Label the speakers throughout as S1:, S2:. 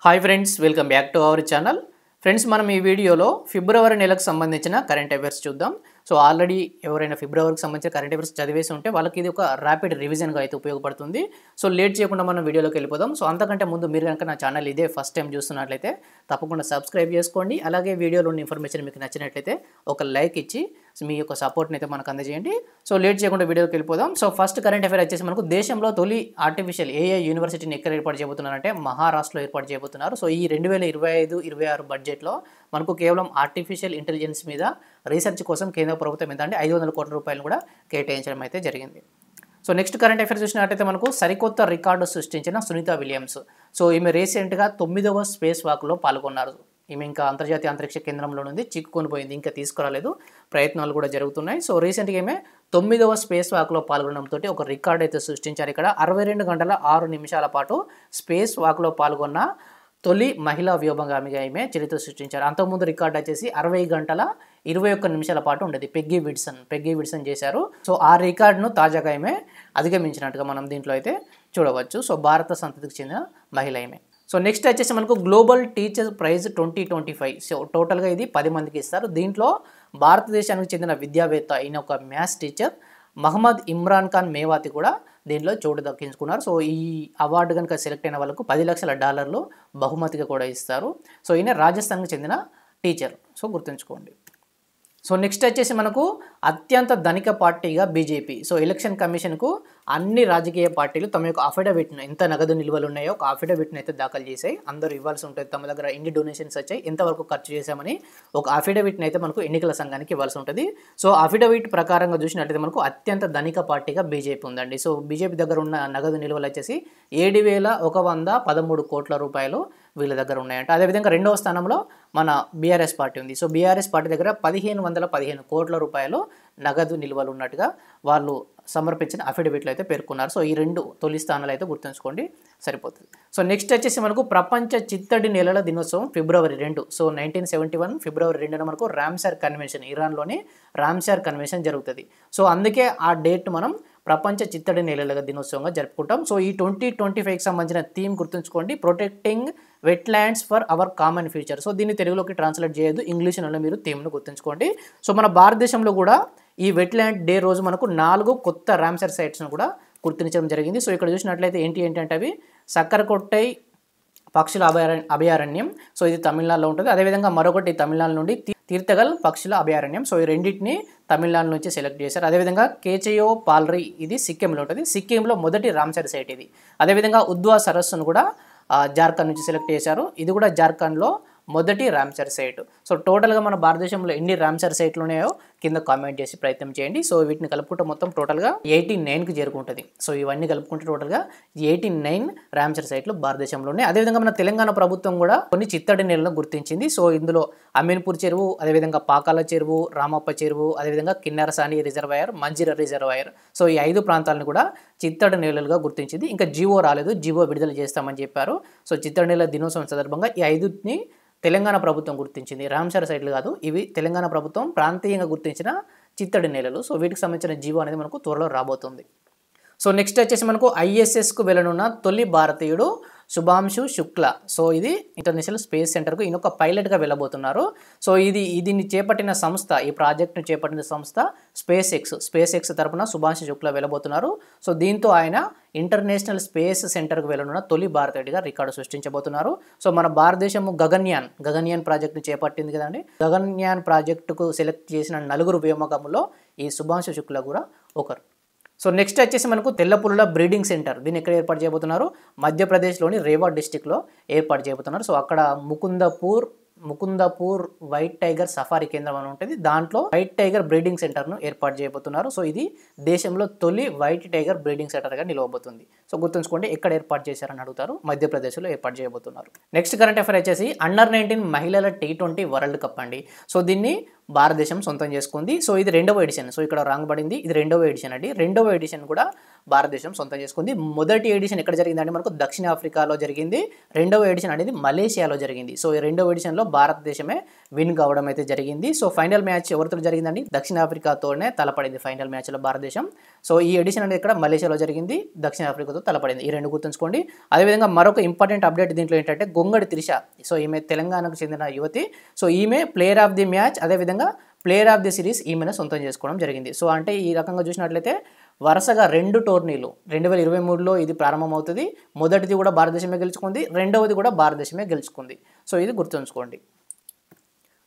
S1: Hi friends, welcome back to our channel. Friends, మనం ఈ వీడియోలో ఫిబ్రవరి నెలకు సంబంధించిన కరెంట్ అఫైర్స్ చూద్దాం. సో ఆల్రెడీ ఎవరైనా ఫిబ్రవరికి సంబంధించిన కరెంట్ అఫైర్స్ చదివేసి ఉంటే వాళ్ళకి ఇది ఒక ర్యాపిడ్ రివిజన్గా అయితే ఉపయోగపడుతుంది. సో లేట్ చేయకుండా మనం వీడియోలోకి వెళ్ళిపోదాం. సో అంతకంటే ముందు మీరు కనుక నా ఛానల్ ఇదే ఫస్ట్ టైం చూస్తున్నట్లయితే తప్పకుండా సబ్స్క్రైబ్ చేసుకోండి. అలాగే వీడియోలోని ఇన్ఫర్మేషన్ మీకు నచ్చినట్లయితే ఒక లైక్ ఇచ్చి మీ యొక్క సపోర్ట్ని అయితే మనకు అందజేయండి. సో లేట్ చేయకుండా వీడియోకి వెళ్ళిపోదాం. సో ఫస్ట్ కరెంట్ అఫైర్ వచ్చేసి మనకు దేశంలో తొలి ఆర్టిఫిషియల్ ఏఐ యూనివర్సిటీని ఎక్కడ ఏర్పాటు చేయబోతున్నారంటే మహారాష్ట్రలో ఏర్పాటు చేయబోతున్నారు. సో ఈ 2025-26 బడ్జెట్లో మనకు కేవలం ఆర్టిఫిషియల్ ఇంటెలిజెన్స్ మీద రీసెర్చ్ కోసం కేంద్ర ప్రభుత్వం ఏంటంటే 500 కోట్ల రూపాయలు కూడా కేటాయించడం అయితే జరిగింది. సో నెక్స్ట్ కరెంట్ అఫైర్ చూసినట్టయితే మనకు సరికొత్త రికార్డు సృష్టించిన సునీత విలియమ్స్. సో ఈమె రీసెంట్గా 9వ స్పేస్ వాక్లో పాల్గొన్నారు. ఈమె ఇంకా అంతర్జాతీయ అంతరిక్ష కేంద్రంలో నుండి చిక్కుకొని పోయింది, ఇంకా తీసుకురాలేదు, ప్రయత్నాలు కూడా జరుగుతున్నాయి. సో రీసెంట్గా ఈమె 9వ స్పేస్ వాక్లో పాల్గొనడంతో ఒక రికార్డ్ అయితే సృష్టించారు. ఇక్కడ 62 గంటల 6 నిమిషాల పాటు స్పేస్ వాక్లో పాల్గొన్న తొలి మహిళా వ్యోమగామిగా ఈమె చరిత్ర సృష్టించారు. అంతకుముందు రికార్డ్ వచ్చేసి 60 గంటల 21 నిమిషాల పాటు ఉండేది. పెగ్గీ విడ్సన్ చేశారు. సో ఆ రికార్డును తాజాగా ఈమె అధిగమించినట్టుగా మనం దీంట్లో అయితే చూడవచ్చు. సో భారత సంతతికి చెందిన మహిళ ఈమె. సో నెక్స్ట్ వచ్చేసి మనకు గ్లోబల్ టీచర్ ప్రైజ్ 2025. సో టోటల్గా ఇది 10 మందికి ఇస్తారు. దీంట్లో భారతదేశానికి చెందిన విద్యావేత్త అయిన ఒక మ్యాథ్స్ టీచర్ మహమ్మద్ ఇమ్రాన్ ఖాన్ మేవాతి కూడా దీంట్లో చోటు దక్కించుకున్నారు. సో ఈ అవార్డు కనుక సెలెక్ట్ అయిన వాళ్ళకు $10 లక్షల బహుమతిగా కూడా ఇస్తారు. సో ఈయన రాజస్థాన్కి చెందిన టీచర్. సో గుర్తుంచుకోండి. సో నెక్స్ట్ వచ్చేసి మనకు అత్యంత ధనిక పార్టీగా బీజేపీ. సో ఎలక్షన్ కమిషన్కు అన్ని రాజకీయ పార్టీలు తమ యొక్క అఫిడవిట్ను, ఎంత నగదు నిల్వలు ఉన్నాయో ఒక అఫిడవిట్ని అయితే దాఖలు చేసాయి. అందరూ ఇవ్వాల్సి ఉంటుంది. తమ దగ్గర ఎన్ని డొనేషన్స్ వచ్చాయి, ఎంతవరకు ఖర్చు చేశామని ఒక అఫిడవిట్ని అయితే మనకు ఎన్నికల సంఘానికి ఇవ్వాల్సి ఉంటుంది. సో అఫిడవిట్ ప్రకారంగా చూసినట్లయితే మనకు అత్యంత ధనిక పార్టీగా బీజేపీ ఉందండి. సో బీజేపీ దగ్గర ఉన్న నగదు నిల్వలు వచ్చేసి 7,113 కోట్ల రూపాయలు వీళ్ళ దగ్గర ఉన్నాయంట. అదేవిధంగా రెండవ స్థానంలో మన బీఆర్ఎస్ పార్టీ ఉంది. సో బీఆర్ఎస్ పార్టీ దగ్గర 1,115 కోట్ల రూపాయలు నగదు నిల్వలు ఉన్నట్టుగా వాళ్ళు సమర్పించిన అఫిడవిట్లు అయితే పేర్కొన్నారు. సో ఈ 2 తొలి స్థానాలు అయితే గుర్తుంచుకోండి, సరిపోతుంది. సో నెక్స్ట్ వచ్చేసి మనకు ప్రపంచ చిత్తడి నేలల దినోత్సవం ఫిబ్రవరి 2. సో 1971 ఫిబ్రవరి 2న మనకు రామ్సార్ కన్వెన్షన్, ఇరాన్లోని రామ్సార్ కన్వెన్షన్ జరుగుతుంది. సో అందుకే ఆ డేట్ మనం ప్రపంచ చిత్తడి నేలల దినోత్సవంగా జరుపుకుంటాం. సో ఈ 2025కి సంబంధించిన థీమ్ గుర్తుంచుకోండి, protecting wetlands for our common future. So దీన్ని తెలుగులోకి ట్రాన్స్లేట్ చేయొద్దు, ఇంగ్లీష్లో మీరు థీమ్ను గుర్తుంచుకోండి. సో మన భారతదేశంలో కూడా ఈ వెట్లాండ్ డే రోజు మనకు 4 కొత్త రామ్సార్ సైట్స్ను కూడా గుర్తించడం జరిగింది. సో ఇక్కడ చూసినట్లయితే ఏంటంటే అవి సక్కరకొట్టై పక్షుల అభయారణ్యం. సో ఇది తమిళనాడులో ఉంటుంది. అదేవిధంగా మరొకటి తమిళనాడు నుండి తీర్థగల్ పక్షుల అభయారణ్యం. సో ఈ రెండింటిని తమిళనాడు నుంచి సెలెక్ట్ చేశారు. అదేవిధంగా కేచయో పాల్రీ ఇది సిక్కింలో ఉంటుంది. సిక్కింలో మొదటి రామ్సార్ సైట్ ఇది. అదేవిధంగా ఉద్వా సరస్సును కూడా జార్ఖండ్ నుంచి సెలెక్ట్ చేశారు. ఇది కూడా జార్ఖండ్లో మొదటి రామ్సార్ సైట్. సో టోటల్గా మన భారతదేశంలో ఎన్ని రామ్సార్ సైట్లు ఉన్నాయో కింద కామెంట్ చేసి ప్రయత్నం చేయండి. సో వీటిని కలుపుకుంటే మొత్తం టోటల్గా 89కి చేరుకుంటుంది. సో ఇవన్నీ కలుపుకుంటే టోటల్గా 89 రామ్సార్ సైట్లు భారతదేశంలో ఉన్నాయి. అదేవిధంగా మన తెలంగాణ ప్రభుత్వం కూడా కొన్ని చిత్తడి నేలను గుర్తించింది. సో ఇందులో అమీన్పూర్ చెరువు, అదేవిధంగా పాకాల చెరువు, రామప్ప చెరువు, అదేవిధంగా Kinnerasani reservoir, Manjira reservoir. So ఈ 5 ప్రాంతాలను కూడా చిత్తడి నేలలుగా గుర్తించింది. ఇంకా జీవో రాలేదు, జీవో విడుదల చేస్తామని చెప్పారు. సో చిత్తడి నేల దినోత్సవం సందర్భంగా ఈ 5ని తెలంగాణ ప్రభుత్వం గుర్తించింది. రామ్సార్ సైట్లు కాదు, ఇవి తెలంగాణ ప్రభుత్వం ప్రాంతీయంగా గుర్తించిన చిత్తడి నేలలు. సో వీటికి సంబంధించిన జీవో అనేది మనకు త్వరలో రాబోతుంది. సో నెక్స్ట్ వచ్చేసి మనకు ఐఎస్ఎస్కు వెళ్ళనున్న తొలి భారతీయుడు శుభాంశు శుక్లా. సో ఇది ఇంటర్నేషనల్ స్పేస్ సెంటర్కు ఈయన ఒక పైలట్గా వెళ్ళబోతున్నారు. సో దీన్ని చేపట్టిన సంస్థ, ఈ ప్రాజెక్ట్ను చేపట్టిన సంస్థ స్పేస్ ఎక్స్ తరపున శుభాంశు శుక్లా వెళ్ళబోతున్నారు. సో దీంతో ఆయన ఇంటర్నేషనల్ స్పేస్ సెంటర్కు వెళ్ళనున్న తొలి భారతీయుడిగా రికార్డు సృష్టించబోతున్నారు. సో మన భారతదేశం గగన్యాన్ ప్రాజెక్టును చేపట్టింది కదండి. గగన్యాన్ ప్రాజెక్టుకు సెలెక్ట్ చేసిన 4 వ్యోమగాముల్లో ఈ శుభాంశు శుక్లా కూడా ఒకరు. సో నెక్స్ట్ వచ్చేసి మనకు తెల్లపులుల బ్రీడింగ్ సెంటర్, దీన్ని ఎక్కడ ఏర్పాటు చేయబోతున్నారు? మధ్యప్రదేశ్లోని రేవా డిస్టిక్లో ఏర్పాటు చేయబోతున్నారు. సో అక్కడ ముకుందపూర్ వైట్ టైగర్ సఫారీ కేంద్రం అని ఉంటుంది. దాంట్లో వైట్ టైగర్ బ్రీడింగ్ సెంటర్ను ఏర్పాటు చేయబోతున్నారు. సో ఇది దేశంలో తొలి వైట్ టైగర్ బ్రీడింగ్ సెంటర్గా నిలవబోతుంది. సో గుర్తుంచుకోండి, ఎక్కడ ఏర్పాటు చేశారని అడుగుతారు. మధ్యప్రదేశ్లో ఏర్పాటు చేయబోతున్నారు. నెక్స్ట్ కరెంట్ అఫైర్ వచ్చేసి అండర్-19 మహిళల T20 వరల్డ్ కప్ అండి. సో దీన్ని భారతదేశం సొంతం చేసుకుంది. సో ఇది 2వ ఎడిషన్. సో ఇక్కడ రాంగ్ పడింది, ఇది 2వ ఎడిషన్ అండి. 2వ ఎడిషన్ కూడా భారతదేశం సొంతం చేసుకుంది. మొదటి ఎడిషన్ ఎక్కడ జరిగిందంటే మనకు దక్షిణాఫ్రికాలో జరిగింది. రెండవ ఎడిషన్ అనేది మలేషియాలో జరిగింది. సో ఈ రెండవ ఎడిషన్లో భారతదేశమే విన్ కావడం అయితే జరిగింది. సో ఫైనల్ మ్యాచ్ ఎవరితో జరిగిందండి? దక్షిణాఫ్రికాతోనే తలపడింది ఫైనల్ మ్యాచ్లో భారతదేశం. సో ఈ ఎడిషన్ అనేది ఇక్కడ మలేషియాలో జరిగింది, దక్షిణాఫ్రికాతో తలపడింది. ఈ రెండు గుర్తుంచుకోండి. అదేవిధంగా మరొక ఇంపార్టెంట్ అప్డేట్ దీంట్లో ఏంటంటే గొంగడి త్రిష. సో ఈమె తెలంగాణకు చెందిన యువతి. సో ఈమె ప్లేయర్ ఆఫ్ ది మ్యాచ్, అదేవిధంగా ప్లేయర్ ఆఫ్ ది సిరీస్ ఈమెను సొంతం చేసుకోవడం జరిగింది. సో అంటే ఈ రకంగా చూసినట్లయితే వరుసగా 2 టోర్నీలు 2023లో ఇది ప్రారంభమవుతుంది. మొదటిది కూడా భారతదేశమే గెలుచుకుంది, రెండవది కూడా భారతదేశమే గెలుచుకుంది. సో ఇది గుర్తుంచుకోండి.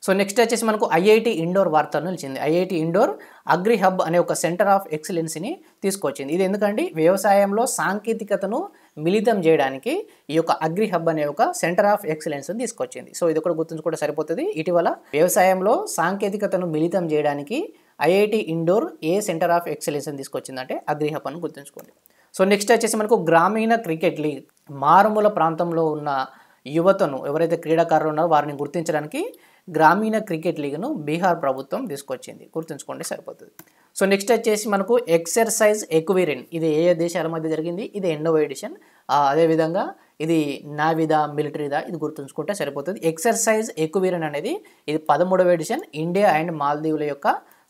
S1: సో నెక్స్ట్ వచ్చేసి మనకు ఐఐటి ఇండోర్ వార్తలు నిలిచింది. ఐఐటి ఇండోర్ అగ్రి హబ్ అనే ఒక సెంటర్ ఆఫ్ ఎక్సలెన్సీని తీసుకొచ్చింది. ఇది ఎందుకండి? వ్యవసాయంలో సాంకేతికతను మిళితం చేయడానికి ఈ యొక్క అగ్రి హబ్ అనే ఒక సెంటర్ ఆఫ్ ఎక్సలెన్స్ని తీసుకొచ్చింది. సో ఇది కూడా గుర్తుంచుకుంటే సరిపోతుంది. ఇటీవల వ్యవసాయంలో సాంకేతికతను మిళితం చేయడానికి IIT Indore a centre of ఎక్సలెన్స్ని తీసుకొచ్చిందంటే అగ్రి హబ్ అని గుర్తుంచుకోండి. సో నెక్స్ట్ వచ్చేసి మనకు గ్రామీణ క్రికెట్ లీగ్. మారుమూల ప్రాంతంలో ఉన్న యువతను ఎవరైతే క్రీడాకారులు ఉన్నారో వారిని గుర్తించడానికి గ్రామీణ క్రికెట్ లీగ్ను బీహార్ ప్రభుత్వం తీసుకొచ్చింది. గుర్తుంచుకోండి సరిపోతుంది. సో నెక్స్ట్ వచ్చేసి మనకు ఎక్సర్సైజ్ ఎక్విరెన్. ఇది ఏ దేశాల మధ్య జరిగింది? ఇది 8వ ఎడిషన్. అదేవిధంగా ఇది నావిదా, మిలిటరీదా, ఇది గుర్తుంచుకుంటే సరిపోతుంది. ఎక్సర్సైజ్ ఎక్విరెన్ అనేది ఇది 13వ ఎడిషన్, ఇండియా అండ్ మాల్దీవుల యొక్క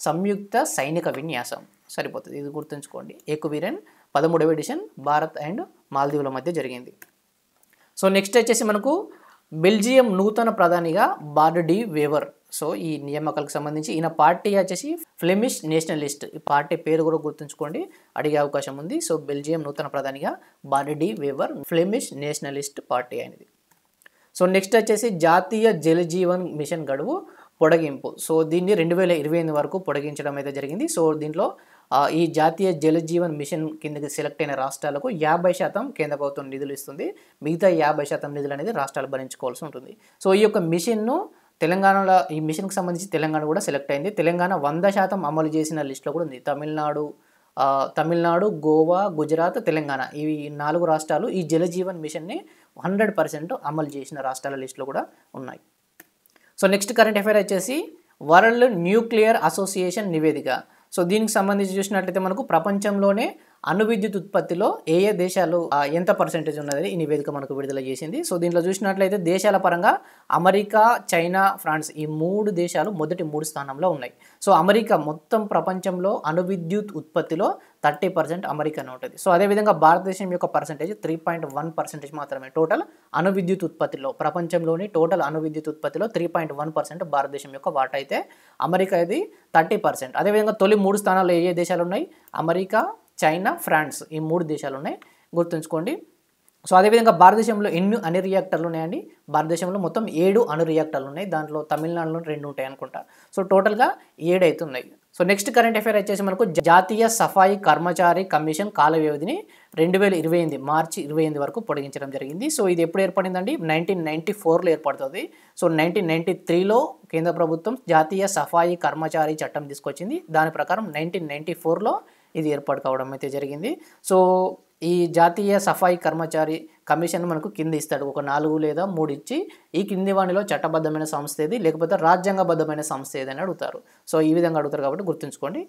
S1: సంయుక్త సైనిక విన్యాసం. సరిపోతుంది, ఇది గుర్తుంచుకోండి. ఎక్విరెన్ 13వ ఎడిషన్, భారత్ అండ్ మాల్దీవుల మధ్య జరిగింది. సో నెక్స్ట్ వచ్చేసి మనకు బెల్జియం నూతన ప్రధానిగా బార్డ్ డి వేవర్. సో ఈ నియామకాలకు సంబంధించి ఈయన పార్టీ వచ్చేసి ఫ్లెమిష్ నేషనలిస్ట్. ఈ పార్టీ పేరు కూడా గుర్తుంచుకోండి, అడిగే అవకాశం ఉంది. సో బెల్జియం నూతన ప్రధానిగా Bart De Wever, Flemish nationalist party అనేది. సో నెక్స్ట్ వచ్చేసి జాతీయ జల జీవన్ మిషన్ గడువు పొడిగింపు. సో దీన్ని 2028 వరకు పొడిగించడం అయితే జరిగింది. సో దీంట్లో ఈ జాతీయ జల జీవన్ మిషన్ కిందకి సెలెక్ట్ అయిన రాష్ట్రాలకు 50% కేంద్ర ప్రభుత్వం నిధులు ఇస్తుంది. మిగతా 50% నిధులు అనేది రాష్ట్రాలు భరించుకోవాల్సి ఉంటుంది. సో ఈ యొక్క మిషన్ను తెలంగాణలో, ఈ మిషన్కి సంబంధించి తెలంగాణ కూడా సెలెక్ట్ అయింది. తెలంగాణ 100% అమలు చేసిన లిస్టులో కూడా ఉంది. తమిళనాడు, గోవా, గుజరాత్, తెలంగాణ ఈ 4 రాష్ట్రాలు ఈ జల జీవన్ మిషన్ని 100% అమలు చేసిన రాష్ట్రాల లిస్టులో కూడా ఉన్నాయి. సో నెక్స్ట్ కరెంట్ అఫైర్ వచ్చేసి వరల్డ్ న్యూక్లియర్ అసోసియేషన్ నివేదిక. సో దీనికి సంబంధించి చూసినట్లయితే మనకు ప్రపంచంలోనే అణు విద్యుత్ ఉత్పత్తిలో ఏ దేశాలు ఎంత పర్సెంటేజ్ ఉన్నది ఈ నివేదిక మనకు విడుదల చేసింది. సో దీంట్లో చూసినట్లయితే దేశాల పరంగా అమెరికా, చైనా, ఫ్రాన్స్ ఈ 3 దేశాలు మొదటి 3 స్థానంలో ఉన్నాయి. సో అమెరికా మొత్తం ప్రపంచంలో అణు విద్యుత్ ఉత్పత్తిలో 30% అమెరికానే ఉంటుంది. సో అదేవిధంగా భారతదేశం యొక్క పర్సెంటేజ్ 3.1% మాత్రమే. టోటల్ అణు విద్యుత్ ఉత్పత్తిలో, ప్రపంచంలోని టోటల్ అణు విద్యుత్ ఉత్పత్తిలో 3.1% భారతదేశం యొక్క వాటా అయితే, అమెరికా ఇది 30%. అదేవిధంగా తొలి 3 స్థానాల్లో ఏ దేశాలు ఉన్నాయి? అమెరికా, చైనా, ఫ్రాన్స్ ఈ 3 దేశాలు ఉన్నాయి, గుర్తుంచుకోండి. సో అదేవిధంగా భారతదేశంలో ఎన్ని అణు రియాక్టర్లు ఉన్నాయండి? భారతదేశంలో మొత్తం 7 అణు రియాక్టర్లు ఉన్నాయి. దాంట్లో తమిళనాడులో 2 ఉంటాయి అనుకుంటా. సో టోటల్గా 7 అయితే ఉన్నాయి. సో నెక్స్ట్ కరెంట్ అఫైర్ వచ్చేసి మనకు జాతీయ సఫాయి కర్మచారి కమిషన్ కాల వ్యవధిని 2028 మార్చి 28 వరకు పొడిగించడం జరిగింది. సో ఇది ఎప్పుడు ఏర్పడిందండి? 1994లో ఏర్పడుతుంది. సో 1993లో కేంద్ర ప్రభుత్వం జాతీయ సఫాయి కర్మచారి చట్టం తీసుకొచ్చింది. దాని ప్రకారం 1994లో ఇది ఏర్పాటు కావడం అయితే జరిగింది. సో ఈ జాతీయ సఫాయి కర్మచారి కమిషన్ మనకు కింద ఇస్తాడు, ఒక 4 లేదా 3 ఇచ్చి ఈ కింది వాటిలో చట్టబద్ధమైన సంస్థ ఏది, లేకపోతే రాజ్యాంగబద్ధమైన సంస్థ ఏదని అడుగుతారు. సో ఈ విధంగా అడుగుతారు కాబట్టి గుర్తుంచుకోండి.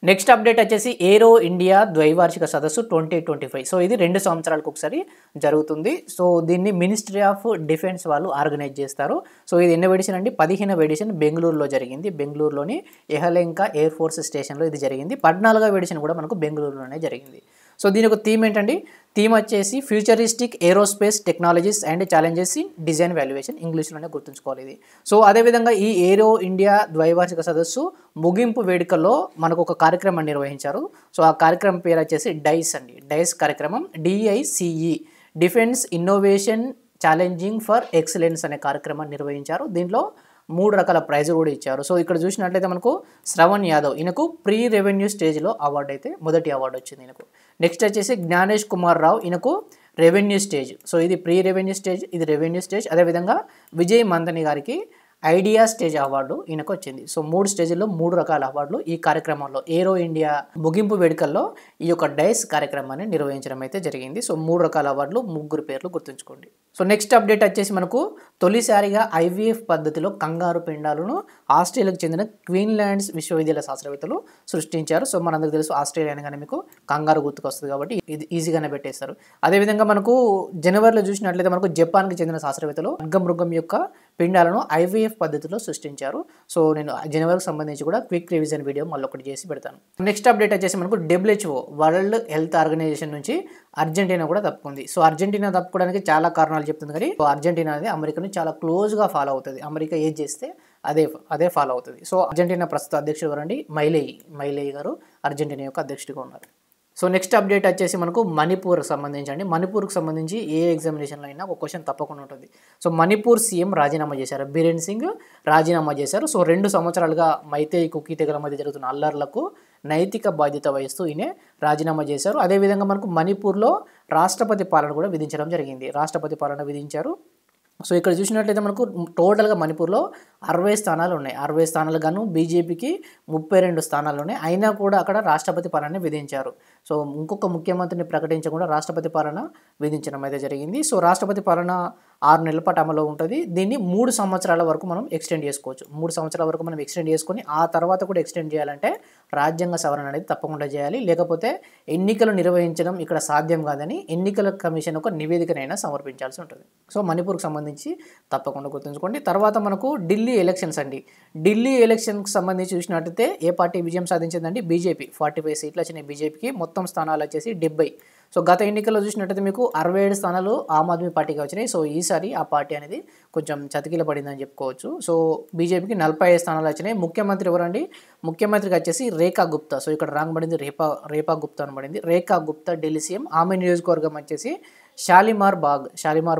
S1: నెక్స్ట్ అప్డేట్ వచ్చేసి ఏరో ఇండియా ద్వైవార్షిక సదస్సు 2025. సో ఇది 2 సంవత్సరాలకు ఒకసారి జరుగుతుంది. సో దీన్ని మినిస్ట్రీ ఆఫ్ డిఫెన్స్ వాళ్ళు ఆర్గనైజ్ చేస్తారు. సో ఇది ఎన్నో ఎడిషన్ అండి? 15వ ఎడిషన్ బెంగళూరులో జరిగింది. బెంగళూరులోని ఎహలెంకా ఎయిర్ ఫోర్స్ స్టేషన్లో ఇది జరిగింది. 14వ ఎడిషన్ కూడా మనకు బెంగళూరులోనే జరిగింది. సో దీని యొక్క థీమ్ ఏంటండి? థీమ్ వచ్చేసి futuristic aerospace technologies and challenges in design valuation. ఇంగ్లీష్లోనే గుర్తుంచుకోవాలి ఇది. సో అదేవిధంగా ఈ ఏరో ఇండియా ద్వైవార్షిక సదస్సు ముగింపు వేడుకల్లో మనకు ఒక కార్యక్రమం నిర్వహించారు. సో ఆ కార్యక్రమం పేరు వచ్చేసి డైస్ అండి. డైస్ కార్యక్రమం, DICE, defence innovation challenging for excellence అనే కార్యక్రమాన్ని నిర్వహించారు. దీంట్లో 3 రకాల ప్రైజులు కూడా ఇచ్చారు. సో ఇక్కడ చూసినట్లయితే మనకు శ్రవణ్ యాదవ్, ఈయనకు ప్రీ రెవెన్యూ స్టేజ్లో అవార్డు అయితే మొదటి అవార్డు వచ్చింది ఈయనకు. నెక్స్ట్ వచ్చేసి జ్ఞానేష్ కుమార్ రావు, ఈయనకు రెవెన్యూ స్టేజ్. సో ఇది ప్రీ రెవెన్యూ స్టేజ్, ఇది రెవెన్యూ స్టేజ్. అదేవిధంగా విజయ్ మందని గారికి ఐడియా స్టేజ్ అవార్డు ఈయనకు వచ్చింది. సో 3 స్టేజ్ల్లో 3 రకాల అవార్డులు ఈ కార్యక్రమంలో ఏరో ఇండియా ముగింపు వేడుకల్లో ఈ యొక్క డైస్ కార్యక్రమాన్ని నిర్వహించడం అయితే జరిగింది. సో 3 రకాల అవార్డులు, 3 పేర్లు గుర్తుంచుకోండి. సో నెక్స్ట్ అప్డేట్ వచ్చేసి మనకు తొలిసారిగా IVF పద్ధతిలో కంగారు పిండాలను ఆస్ట్రేలియాకు చెందిన క్వీన్లాండ్స్ విశ్వవిద్యాలయ శాస్త్రవేత్తలు సృష్టించారు. సో మనందరికీ తెలుసు ఆస్ట్రేలియా అనగానే మీకు కంగారు గుర్తుకొస్తుంది కాబట్టి ఇది ఈజీగానే పెట్టేస్తారు. అదేవిధంగా మనకు జనవరిలో చూసినట్లయితే మనకు జపాన్కి చెందిన శాస్త్రవేత్తలు మృగం యొక్క పిండాలను IVF పద్ధతిలో సృష్టించారు. సో నేను జనవరికి సంబంధించి కూడా క్విక్ రివిజన్ వీడియో మళ్ళీ ఒకటి చేసి పెడతాను. నెక్స్ట్ అప్డేట్ వచ్చేసి మనకు WHO వరల్డ్ హెల్త్ ఆర్గనైజేషన్ నుంచి అర్జెంటీనా కూడా తప్పుకుంది. సో అర్జెంటీనా తప్పుకోవడానికి చాలా కారణాలు చెప్తుంది, కానీ అర్జెంటీనా అనేది అమెరికాను చాలా క్లోజ్గా ఫాలో అవుతుంది. అమెరికా ఏది చేస్తే అదే ఫాలో అవుతుంది. సో అర్జెంటీనా ప్రస్తుత అధ్యక్షుడు ఎవరండి? మైలేయి గారు అర్జెంటీనా యొక్క అధ్యక్షుడిగా ఉన్నారు. సో నెక్స్ట్ అప్డేట్ వచ్చేసి మనకు మణిపూర్కి సంబంధించి ఏ ఎగ్జామినేషన్లో అయినా ఒక క్వశ్చన్ తప్పకుండా ఉంటుంది. సో మణిపూర్ సీఎం రాజీనామా చేశారు, బీరేన్ సింగ్ రాజీనామా చేశారు. సో 2 సంవత్సరాలుగా మైతేయి కుకీ తెగల మధ్య జరుగుతున్న అల్లర్లకు నైతిక బాధ్యత వహిస్తూ ఈయన రాజీనామా చేశారు. అదేవిధంగా మనకు మణిపూర్లో రాష్ట్రపతి పాలన కూడా విధించడం జరిగింది. రాష్ట్రపతి పాలన విధించారు. సో ఇక్కడ చూసినట్లయితే మనకు టోటల్గా మణిపూర్లో 60 స్థానాలు ఉన్నాయి. 60 స్థానాలు గాను బీజేపీకి 32 స్థానాలు ఉన్నాయి. అయినా కూడా అక్కడ రాష్ట్రపతి పాలన విధించారు. సో ఇంకొక ముఖ్యమంత్రిని ప్రకటించకుండా రాష్ట్రపతి పాలన విధించడం అయితే జరిగింది. సో రాష్ట్రపతి పాలన 6 నెలల పాటు అమలు ఉంటుంది. దీన్ని 3 సంవత్సరాల వరకు మనం ఎక్స్టెండ్ చేసుకోవచ్చు. 3 సంవత్సరాల వరకు మనం ఎక్స్టెండ్ చేసుకొని ఆ తర్వాత కూడా ఎక్స్టెండ్ చేయాలంటే రాజ్యాంగ సవరణ అనేది తప్పకుండా చేయాలి. లేకపోతే ఎన్నికలు నిర్వహించడం ఇక్కడ సాధ్యం కాదని ఎన్నికల కమిషన్ ఒక నివేదికనైనా సమర్పించాల్సి ఉంటుంది. సో మణిపూర్కి సంబంధించి తప్పకుండా గుర్తుంచుకోండి. తర్వాత మనకు ఢిల్లీ ఎలక్షన్స్ అండి. ఢిల్లీ ఎలక్షన్కి సంబంధించి చూసినట్టయితే ఏ పార్టీ విజయం సాధించిందండి? బీజేపీ. 45 సీట్లు వచ్చినాయి బీజేపీకి. మొత్తం స్థానాలు వచ్చేసి 70. సో గత ఎన్నికల్లో చూసినట్టయితే మీకు 67 స్థానాలు ఆమ్ ఆద్మీ పార్టీకి వచ్చినాయి. సో ఈసారి ఆ పార్టీ అనేది కొంచెం చతికిల పడిందని చెప్పుకోవచ్చు. సో బీజేపీకి 45 స్థానాలు వచ్చినాయి. ముఖ్యమంత్రి ఎవరండి? ముఖ్యమంత్రికి వచ్చేసి రేఖా గుప్తా. సో ఇక్కడ రాంగ్ పడింది, రేఖా గుప్తా అని పడింది. రేఖా గుప్తా ఢిల్లీ సీఎం. ఆమె నియోజకవర్గం వచ్చేసి షాలిమార్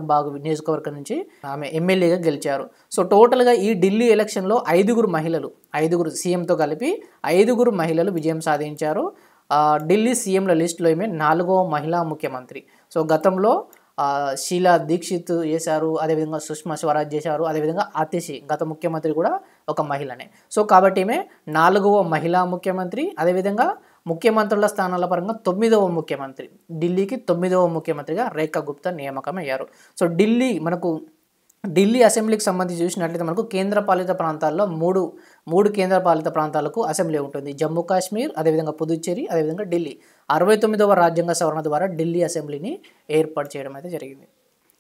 S1: బాగ్ నియోజకవర్గం నుంచి ఆమె ఎమ్మెల్యేగా గెలిచారు. సో టోటల్గా ఈ ఢిల్లీ ఎలక్షన్లో 5 సీఎంతో కలిపి 5 మహిళలు విజయం సాధించారు. ఢిల్లీ సీఎంల లిస్టులో ఈమె 4వ మహిళా ముఖ్యమంత్రి. సో గతంలో షీలా దీక్షిత్ చేశారు, అదేవిధంగా సుష్మా స్వరాజ్ చేశారు, అదేవిధంగా అతిషి గత ముఖ్యమంత్రి కూడా ఒక మహిళనే. సో కాబట్టి ఈమె 4వ మహిళా ముఖ్యమంత్రి. అదేవిధంగా ముఖ్యమంత్రుల స్థానాల పరంగా 9వ ముఖ్యమంత్రి. ఢిల్లీకి 9వ ముఖ్యమంత్రిగా రేఖా గుప్తా నియామకం అయ్యారు. సో ఢిల్లీ అసెంబ్లీకి సంబంధించి చూసినట్లయితే మనకు కేంద్రపాలిత ప్రాంతాల్లో మూడు కేంద్రపాలిత ప్రాంతాలకు అసెంబ్లీ ఉంటుంది. జమ్మూ కాశ్మీర్, అదేవిధంగా పుదుచ్చేరి, అదేవిధంగా ఢిల్లీ. 69వ రాజ్యాంగ సవరణ ద్వారా ఢిల్లీ అసెంబ్లీని ఏర్పాటు చేయడం అయితే జరిగింది.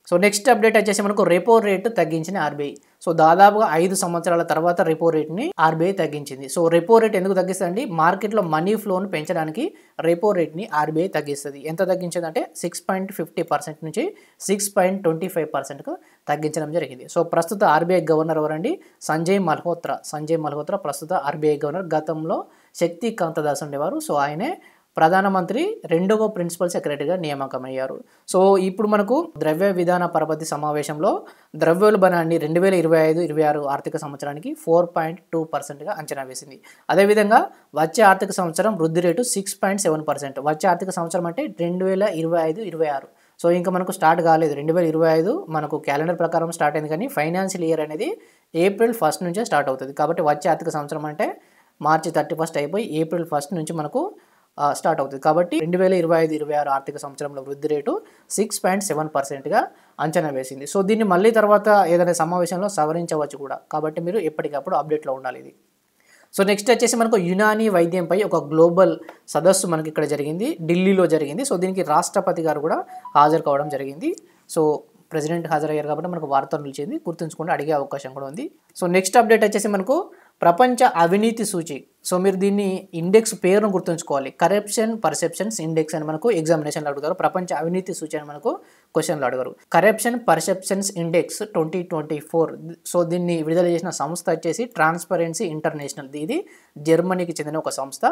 S1: సో నెక్స్ట్ అప్డేట్ వచ్చేసి మనకు రెపో రేటు తగ్గించిన ఆర్బీఐ. సో దాదాపుగా 5 సంవత్సరాల తర్వాత రెపో రేట్ని ఆర్బీఐ తగ్గించింది. సో రెపో రేట్ ఎందుకు తగ్గిస్తుంది? మార్కెట్లో మనీ ఫ్లోను పెంచడానికి రెపో రేట్ని ఆర్బీఐ తగ్గిస్తుంది. ఎంత తగ్గించింది అంటే 6.50% నుంచి 6.25%కు తగ్గించడం జరిగింది. సో ప్రస్తుత ఆర్బీఐ గవర్నర్ ఎవరండి? సంజయ్ మల్హోత్రా ప్రస్తుత ఆర్బీఐ గవర్నర్. గతంలో శక్తికాంత దాస్ ఉండేవారు. సో ఆయనే ప్రధానమంత్రి 2వ ప్రిన్సిపల్ సెక్రటరీగా నియామకమయ్యారు. సో ఇప్పుడు మనకు ద్రవ్య విధాన పరపతి సమావేశంలో ద్రవ్యోల్బణాన్ని 2025-26 ఆర్థిక సంవత్సరానికి 4.2%గా అంచనా వేసింది. అదేవిధంగా వచ్చే ఆర్థిక సంవత్సరం వృద్ధి రేటు 6.7%. వచ్చే ఆర్థిక సంవత్సరం అంటే 2025-26. సో ఇంకా మనకు స్టార్ట్ కాలేదు. 2025 మనకు క్యాలెండర్ ప్రకారం స్టార్ట్ అయింది, కానీ ఫైనాన్షియల్ ఇయర్ అనేది April 1 నుంచే స్టార్ట్ అవుతుంది. కాబట్టి వచ్చే ఆర్థిక సంవత్సరం అంటే March 31 అయిపోయి April 1 నుంచి మనకు స్టార్ట్ అవుతుంది. కాబట్టి 2025-26 ఆర్థిక సంవత్సరంలో వృద్ధి రేటు 6.7%గా అంచనా వేసింది. సో దీన్ని మళ్ళీ తర్వాత ఏదైనా సమావేశంలో సవరించవచ్చు కూడా. కాబట్టి మీరు ఎప్పటికప్పుడు అప్డేట్లో ఉండాలి ఇది. సో నెక్స్ట్ వచ్చేసి మనకు యునానీ వైద్యంపై ఒక గ్లోబల్ సదస్సు మనకి ఇక్కడ జరిగింది, ఢిల్లీలో జరిగింది. సో దీనికి రాష్ట్రపతి గారు కూడా హాజరు కావడం జరిగింది. సో ప్రెసిడెంట్ హాజరయ్యారు కాబట్టి మనకు వార్త నిలిచింది, గుర్తుంచుకుంటే అడిగే అవకాశం కూడా ఉంది. సో నెక్స్ట్ అప్డేట్ వచ్చేసి మనకు ప్రపంచ అవినీతి సూచి. సో మీరు దీన్ని ఇండెక్స్ పేరును గుర్తుంచుకోవాలి. కరప్షన్ పర్సెప్షన్స్ ఇండెక్స్ అని మనకు ఎగ్జామినేషన్లో అడుగుతారు. ప్రపంచ అవినీతి సూచి అని మనకు క్వశ్చన్లో అడగరు. Corruption perceptions index 2024. సో దీన్ని విడుదల చేసిన సంస్థ వచ్చేసి ట్రాన్స్పరెన్సీ ఇంటర్నేషనల్. ఇది జర్మనీకి చెందిన ఒక సంస్థ.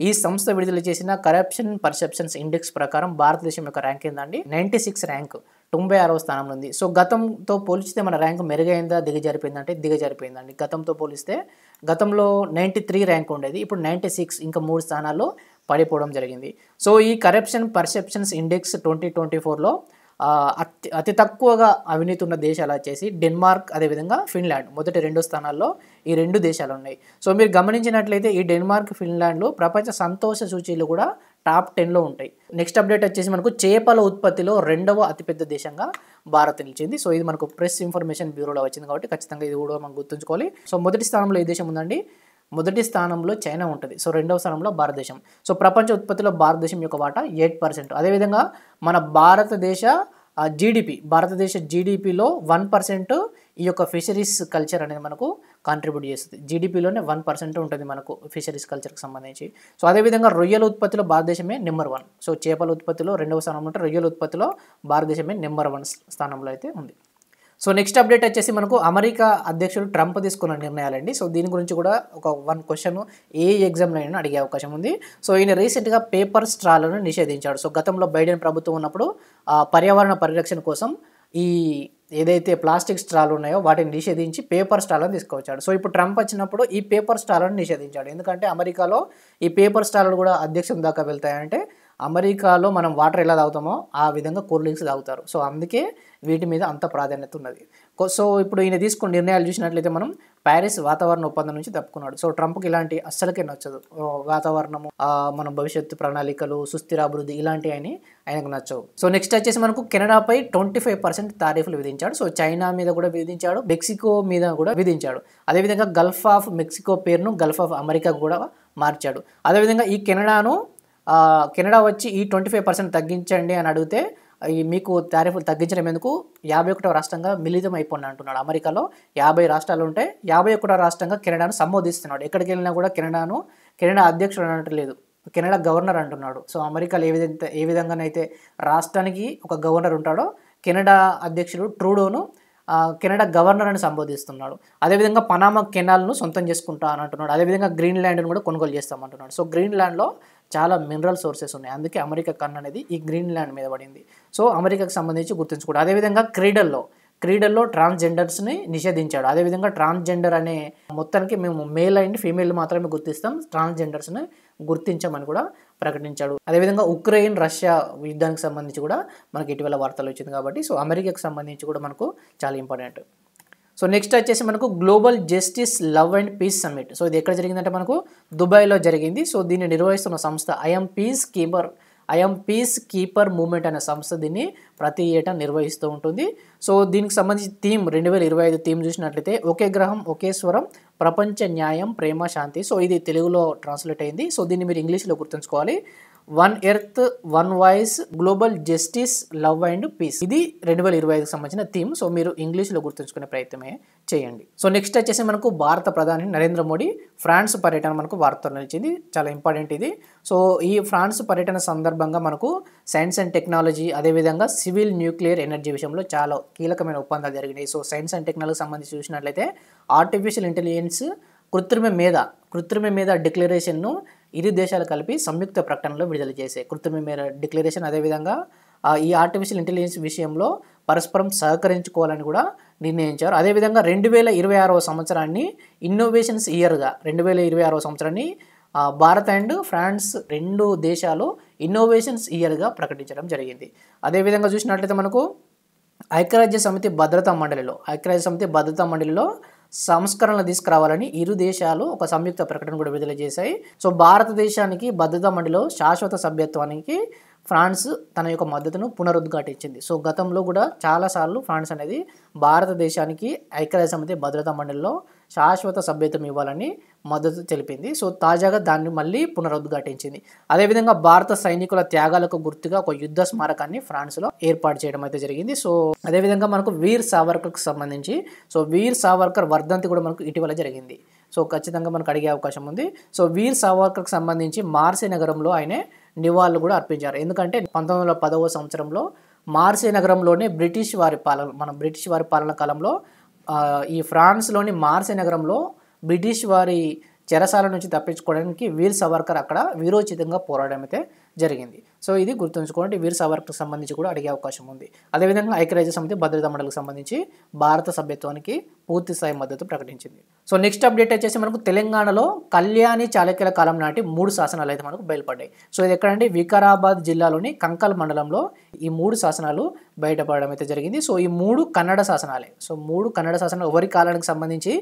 S1: ఈ సంస్థ విడుదల చేసిన కరప్షన్ పర్సెప్షన్స్ ఇండెక్స్ ప్రకారం భారతదేశం యొక్క ర్యాంక్ ఏందండి? 96 ర్యాంక్, 96వ స్థానంలో ఉంది. సో గతంతో పోలిస్తే మన ర్యాంక్ మెరుగైందా దిగజారిపోయిందంటే దిగజారిపోయిందండి. గతంతో పోలిస్తే గతంలో 93 ర్యాంక్ ఉండేది, ఇప్పుడు 96, ఇంకా 3 స్థానాల్లో పడిపోవడం జరిగింది. సో ఈ కరప్షన్ పర్సెప్షన్స్ ఇండెక్స్ 2024లో అతి తక్కువగా అవినీతి ఉన్న దేశాలు వచ్చేసి డెన్మార్క్, అదేవిధంగా ఫిన్లాండ్ మొదటి 2 స్థానాల్లో ఈ 2 దేశాలు ఉన్నాయి. సో మీరు గమనించినట్లయితే ఈ డెన్మార్క్, ఫిన్లాండ్లు ప్రపంచ సంతోష సూచీలు కూడా టాప్ 10లో ఉంటాయి. నెక్స్ట్ అప్డేట్ వచ్చేసి మనకు చేపల ఉత్పత్తిలో 2వ అతిపెద్ద దేశంగా భారత్ నిలిచింది. సో ఇది మనకు ప్రెస్ ఇన్ఫర్మేషన్ బ్యూరోలో వచ్చింది కాబట్టి ఖచ్చితంగా ఇది కూడా మనం గుర్తుంచుకోవాలి. సో మొదటి స్థానంలో ఏ దేశం ఉందండి? మొదటి స్థానంలో చైనా ఉంటుంది. సో రెండవ స్థానంలో భారతదేశం. సో ప్రపంచ ఉత్పత్తిలో భారతదేశం యొక్క వాటా 8%. అదేవిధంగా మన భారతదేశ జీడిపిలో 1% ఈ యొక్క ఫిషరీస్ కల్చర్ అనేది మనకు కాంట్రిబ్యూట్ చేస్తుంది. జీడిపిలోనే 1% ఉంటుంది మనకు ఫిషరీస్ కల్చర్కి సంబంధించి. సో అదేవిధంగా రొయ్యల ఉత్పత్తిలో భారతదేశమే నెంబర్ 1. సో చేపల ఉత్పత్తిలో 2వ స్థానంలో ఉంటే రొయ్యల ఉత్పత్తిలో భారతదేశమే నెంబర్ 1 స్థానంలో అయితే ఉంది. సో నెక్స్ట్ అప్డేట్ వచ్చేసి మనకు అమెరికా అధ్యక్షుడు ట్రంప్ తీసుకున్న నిర్ణయాలండి. సో దీని గురించి కూడా ఒక 1 క్వశ్చన్ ఏ ఎగ్జామ్లో అయినా అడిగే అవకాశం ఉంది. సో ఈయన రీసెంట్గా పేపర్ స్ట్రాలను నిషేధించాడు. సో గతంలో బైడెన్ ప్రభుత్వం ఉన్నప్పుడు పర్యావరణ పరిరక్షణ కోసం ఈ ఏదైతే ప్లాస్టిక్ స్ట్రాలు ఉన్నాయో వాటిని నిషేధించి పేపర్ స్ట్రాలను తీసుకొచ్చాడు. సో ఇప్పుడు ట్రంప్ వచ్చినప్పుడు ఈ పేపర్ స్ట్రాలను నిషేధించాడు. ఎందుకంటే అమెరికాలో ఈ పేపర్ స్ట్రాలు కూడా అధ్యక్షం దాకా వెళ్తాయంటే అమెరికాలో మనం వాటర్ ఎలా తాగుతామో ఆ విధంగా కూల్ డ్రింక్స్ తాగుతారు. సో అందుకే వీటి మీద అంత ప్రాధాన్యత ఉన్నది. సో ఇప్పుడు ఈయన తీసుకున్న నిర్ణయాలు చూసినట్లయితే మనం ప్యారిస్ వాతావరణ ఒప్పందం నుంచి తప్పుకున్నాడు. సో ట్రంప్కి ఇలాంటి అస్సలకే నచ్చదు. వాతావరణము, మన భవిష్యత్తు ప్రణాళికలు, సుస్థిర అభివృద్ధి ఇలాంటివి ఆయనకు నచ్చవు. సో నెక్స్ట్ వచ్చేసి మనకు కెనడాపై 25% టారిఫ్లు విధించాడు. సో చైనా మీద కూడా విధించాడు, మెక్సికో మీద కూడా విధించాడు. అదేవిధంగా గల్ఫ్ ఆఫ్ మెక్సికో పేరును గల్ఫ్ ఆఫ్ అమెరికా కూడా మార్చాడు. అదేవిధంగా ఈ కెనడా వచ్చి ఈ 25% తగ్గించండి అని అడిగితే మీకు టారిఫ్లు తగ్గించడం ఎందుకు 51వ రాష్ట్రంగా మిళితం అయిపోండి అంటున్నాడు. అమెరికాలో 50 రాష్ట్రాలు ఉంటే 51వ రాష్ట్రంగా కెనడాను సంబోధిస్తున్నాడు. ఎక్కడికి వెళ్ళినా కూడా కెనడా అధ్యక్షుడు అనట్లేదు, కెనడా గవర్నర్ అంటున్నాడు. సో అమెరికాలో ఏ విధంగానైతే రాష్ట్రానికి ఒక గవర్నర్ ఉంటాడో కెనడా అధ్యక్షుడు ట్రూడోను కెనడా గవర్నర్ అని సంబోధిస్తున్నాడు. అదేవిధంగా పనామా కెనాల్ను సొంతం చేసుకుంటా అని అంటున్నాడు. అదేవిధంగా గ్రీన్లాండ్ను కూడా కొనుగోలు చేస్తామంటున్నాడు. సో గ్రీన్లాండ్లో చాలా మినరల్ సోర్సెస్ ఉన్నాయి. అందుకే అమెరికా కన్ను అనేది ఈ గ్రీన్లాండ్ మీద పడింది. సో అమెరికాకు సంబంధించి గుర్తుంచుకోండి. అదేవిధంగా క్రీడల్లో ట్రాన్స్జెండర్స్ని నిషేధించాడు. అదేవిధంగా ట్రాన్స్జెండర్ అనే మొత్తానికి మేము మేల్ అండ్ ఫీమేల్ మాత్రమే గుర్తిస్తాం, ట్రాన్స్జెండర్స్ని గుర్తించమని కూడా ప్రకటించాడు. అదేవిధంగా ఉక్రెయిన్ రష్యా యుద్ధానికి సంబంధించి కూడా మనకి ఇటీవల వార్తలు వచ్చింది కాబట్టి సో అమెరికాకు సంబంధించి కూడా మనకు చాలా ఇంపార్టెంట్. సో నెక్స్ట్ వచ్చేసి మనకు global justice love and peace summit. So ఇది ఎక్కడ జరిగిందంటే మనకు దుబాయ్లో జరిగింది. సో దీన్ని నిర్వహిస్తున్న సంస్థ ఐఎమ్ పీస్ కీపర్ మూవ్మెంట్ అనే సంస్థ దీన్ని ప్రతి ఏటా నిర్వహిస్తూ ఉంటుంది. సో దీనికి సంబంధించి థీమ్ 2025 థీమ్ చూసినట్లయితే ఒకే గ్రహం ఒకే స్వరం, ప్రపంచ న్యాయం ప్రేమ శాంతి. సో ఇది తెలుగులో ట్రాన్స్లేట్ అయింది. సో దీన్ని మీరు ఇంగ్లీష్లో గుర్తుంచుకోవాలి. 1 earth 1 voice global justice love and peace. ఇది 2025కి సంబంధించిన థీమ్. సో మీరు ఇంగ్లీష్లో గుర్తుంచుకునే ప్రయత్నమే చేయండి. సో నెక్స్ట్ వచ్చేసి మనకు భారత ప్రధాని నరేంద్ర మోడీ ఫ్రాన్స్ పర్యటన మనకు వార్తలు నిలిచింది. చాలా ఇంపార్టెంట్ ఇది. సో ఈ ఫ్రాన్స్ పర్యటన సందర్భంగా మనకు సైన్స్ అండ్ టెక్నాలజీ, అదేవిధంగా సివిల్ న్యూక్లియర్ ఎనర్జీ విషయంలో చాలా కీలకమైన ఒప్పందాలు జరిగినాయి. సో సైన్స్ అండ్ టెక్నాలజీకి సంబంధించి చూసినట్లయితే ఆర్టిఫిషియల్ ఇంటెలిజెన్స్, కృత్రిమ మీద డిక్లరేషన్ను ఇరు దేశాలు కలిపి సంయుక్త ప్రకటనలో విడుదల చేశాయి. కృత్రిమ మీద డిక్లరేషన్, అదేవిధంగా ఈ ఆర్టిఫిషియల్ ఇంటెలిజెన్స్ విషయంలో పరస్పరం సహకరించుకోవాలని కూడా నిర్ణయించారు. అదేవిధంగా 2026వ సంవత్సరాన్ని ఇన్నోవేషన్స్ ఇయర్గా 2026వ సంవత్సరాన్ని భారత్ అండ్ ఫ్రాన్స్ 2 దేశాలు ఇన్నోవేషన్స్ ఇయర్గా ప్రకటించడం జరిగింది. అదేవిధంగా చూసినట్లయితే మనకు ఐక్యరాజ్య సమితి భద్రతా మండలిలో సంస్కరణలు తీసుకురావాలని ఇరు దేశాలు ఒక సంయుక్త ప్రకటన కూడా విడుదల చేశాయి. సో భారతదేశానికి భద్రతా మండలిలో శాశ్వత సభ్యత్వానికి ఫ్రాన్స్ తన యొక్క మద్దతును పునరుద్ఘాటించింది. సో గతంలో కూడా చాలాసార్లు ఫ్రాన్స్ అనేది భారతదేశానికి ఐక్యరాజ్య సమితి భద్రతా మండలిలో శాశ్వత సభ్యత్వం ఇవ్వాలని మద్దతు తెలిపింది. సో తాజాగా దాన్ని మళ్ళీ పునరుద్ఘాటించింది. అదేవిధంగా భారత సైనికుల త్యాగాలకు గుర్తుగా ఒక యుద్ధ స్మారకాన్ని ఫ్రాన్స్లో ఏర్పాటు చేయడం అయితే జరిగింది. సో అదేవిధంగా మనకు వీర్ సావర్కర్కి సంబంధించి వీర్ సావర్కర్ వర్ధంతి కూడా మనకు ఇటీవల జరిగింది. సో ఖచ్చితంగా మనకు అడిగే అవకాశం ఉంది. సో వీర్ సావర్కర్కి సంబంధించి మార్సే నగరంలో ఆయన నివాళులు కూడా అర్పించారు. ఎందుకంటే 1910వ సంవత్సరంలో మార్సే నగరంలోనే బ్రిటిష్ వారి పాలన కాలంలో ఈ ఫ్రాన్స్లోని మార్సే నగరంలో బ్రిటిష్ వారి చెరసాల నుంచి తప్పించుకోవడానికి వీర్ సావర్కర్ అక్కడ వీరోచితంగా పోరాడడం అయితే జరిగింది. సో ఇది గుర్తుంచుకోండి. వీర్ సావర్కర్కి సంబంధించి కూడా అడిగే అవకాశం ఉంది. అదేవిధంగా ఐక్యరాజ్య సమితి భద్రతా మండలికి సంబంధించి భారత సభ్యత్వానికి పూర్తి స్థాయి మద్దతు ప్రకటించింది. సో నెక్స్ట్ అప్డేట్ వచ్చేసి మనకు తెలంగాణలో కళ్యాణి చాళుక్యుల కాలం నాటి 3 శాసనాలు అయితే మనకు బయలుపడ్డాయి. సో ఇది ఎక్కడంటే వికారాబాద్ జిల్లాలోని కంకల్ మండలంలో ఈ 3 శాసనాలు బయటపడడం అయితే జరిగింది. సో ఈ 3 కన్నడ శాసనాలే. సో 3 కన్నడ శాసనాలు ఎవరి కాలానికి సంబంధించి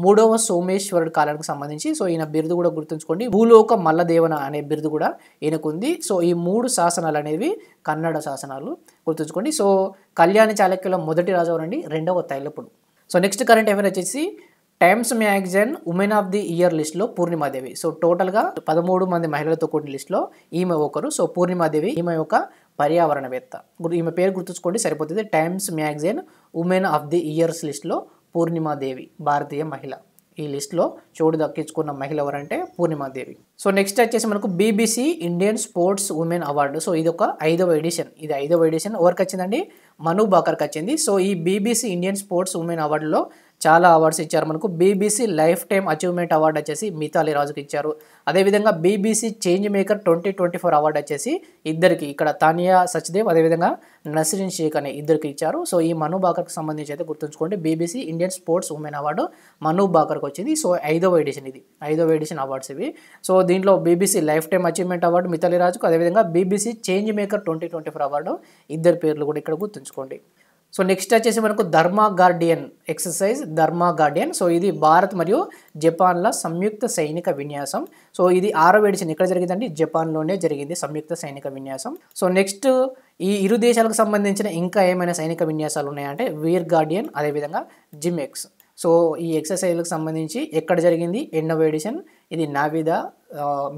S1: 3వ సోమేశ్వరుడి కాలానికి సంబంధించి. సో ఈయన బిరుదు కూడా గుర్తుంచుకోండి, భూలోక మల్లదేవన అనే బిరుదు కూడా ఈయనకు ఉంది. సో ఈ 3 శాసనాలు అనేవి కన్నడ శాసనాలు గుర్తుంచుకోండి. సో కళ్యాణి చాళుక్యుల మొదటి రాజు ఎవరండి? 2వ తైలపుడు. సో నెక్స్ట్ కరెంట్ అఫైర్ వచ్చేసి times magazine women of the year లిస్ట్లో పూర్ణిమాదేవి. సో టోటల్గా 13 మంది మహిళలతో కూడిన లిస్ట్లో ఈమె ఒకరు. సో పూర్ణిమాదేవి ఈమె ఒక పర్యావరణవేత్త. ఈమె పేరు గుర్తుంచుకోండి సరిపోతుంది. Times magazine women of the years లిస్ట్లో పూర్ణిమాదేవి భారతీయ మహిళ. ఈ లిస్ట్లో చోటు దక్కించుకున్న మహిళ ఎవరంటే పూర్ణిమాదేవి. సో నెక్స్ట్ వచ్చేసి మనకు BBC Indian sports women award. So ఇది ఒక 5వ ఎడిషన్. ఇది 5వ ఎడిషన్. ఎవరికి వచ్చిందండి? మను బాకర్కి వచ్చింది. సో ఈ BBC ఇండియన్ స్పోర్ట్స్ ఉమెన్ అవార్డులో చాలా అవార్డ్స్ ఇచ్చారు మనకు. BBC lifetime achievement award వచ్చేసి మితాలి రాజుకి ఇచ్చారు. అదేవిధంగా BBC చేంజ్ మేకర్ 2024 అవార్డు వచ్చేసి ఇద్దరికి, ఇక్కడ తానియా సచ్దేవ్ అదేవిధంగా నస్రీన్ షేక్ అనే ఇద్దరికి ఇచ్చారు. సో ఈ మను బాకర్కి సంబంధించి అయితే గుర్తుంచుకోండి, BBC Indian sports women award Manu బాకర్కి వచ్చింది. సో 5వ ఎడిషన్, ఇది 5వ ఎడిషన్ అవార్డ్స్ ఇవి. సో దీంట్లో BBC lifetime achievement award Mithali రాజుకు, అదేవిధంగా BBC చేంజ్ మేకర్ 2024 అవార్డు ఇద్దరు పేర్లు కూడా ఇక్కడ గుర్తుంచుకోండి. సో నెక్స్ట్ వచ్చేసి మనకు ధర్మా గార్డియన్ ఎక్సర్సైజ్, ధర్మా గార్డియన్. సో ఇది భారత్ మరియు జపాన్ల సంయుక్త సైనిక విన్యాసం. సో ఇది 6వ ఎడిషన్. ఎక్కడ జరిగిందండి? జపాన్లోనే జరిగింది సంయుక్త సైనిక విన్యాసం. సో నెక్స్ట్ ఈ ఇరు దేశాలకు సంబంధించిన ఇంకా ఏమైనా సైనిక విన్యాసాలు ఉన్నాయంటే వీర్ గార్డియన్ అదేవిధంగా జిమ్ఎక్స్. సో ఈ ఎక్సర్సైజ్లకు సంబంధించి ఎక్కడ జరిగింది? 8వ ఎడిషన్. ఇది నావిదా,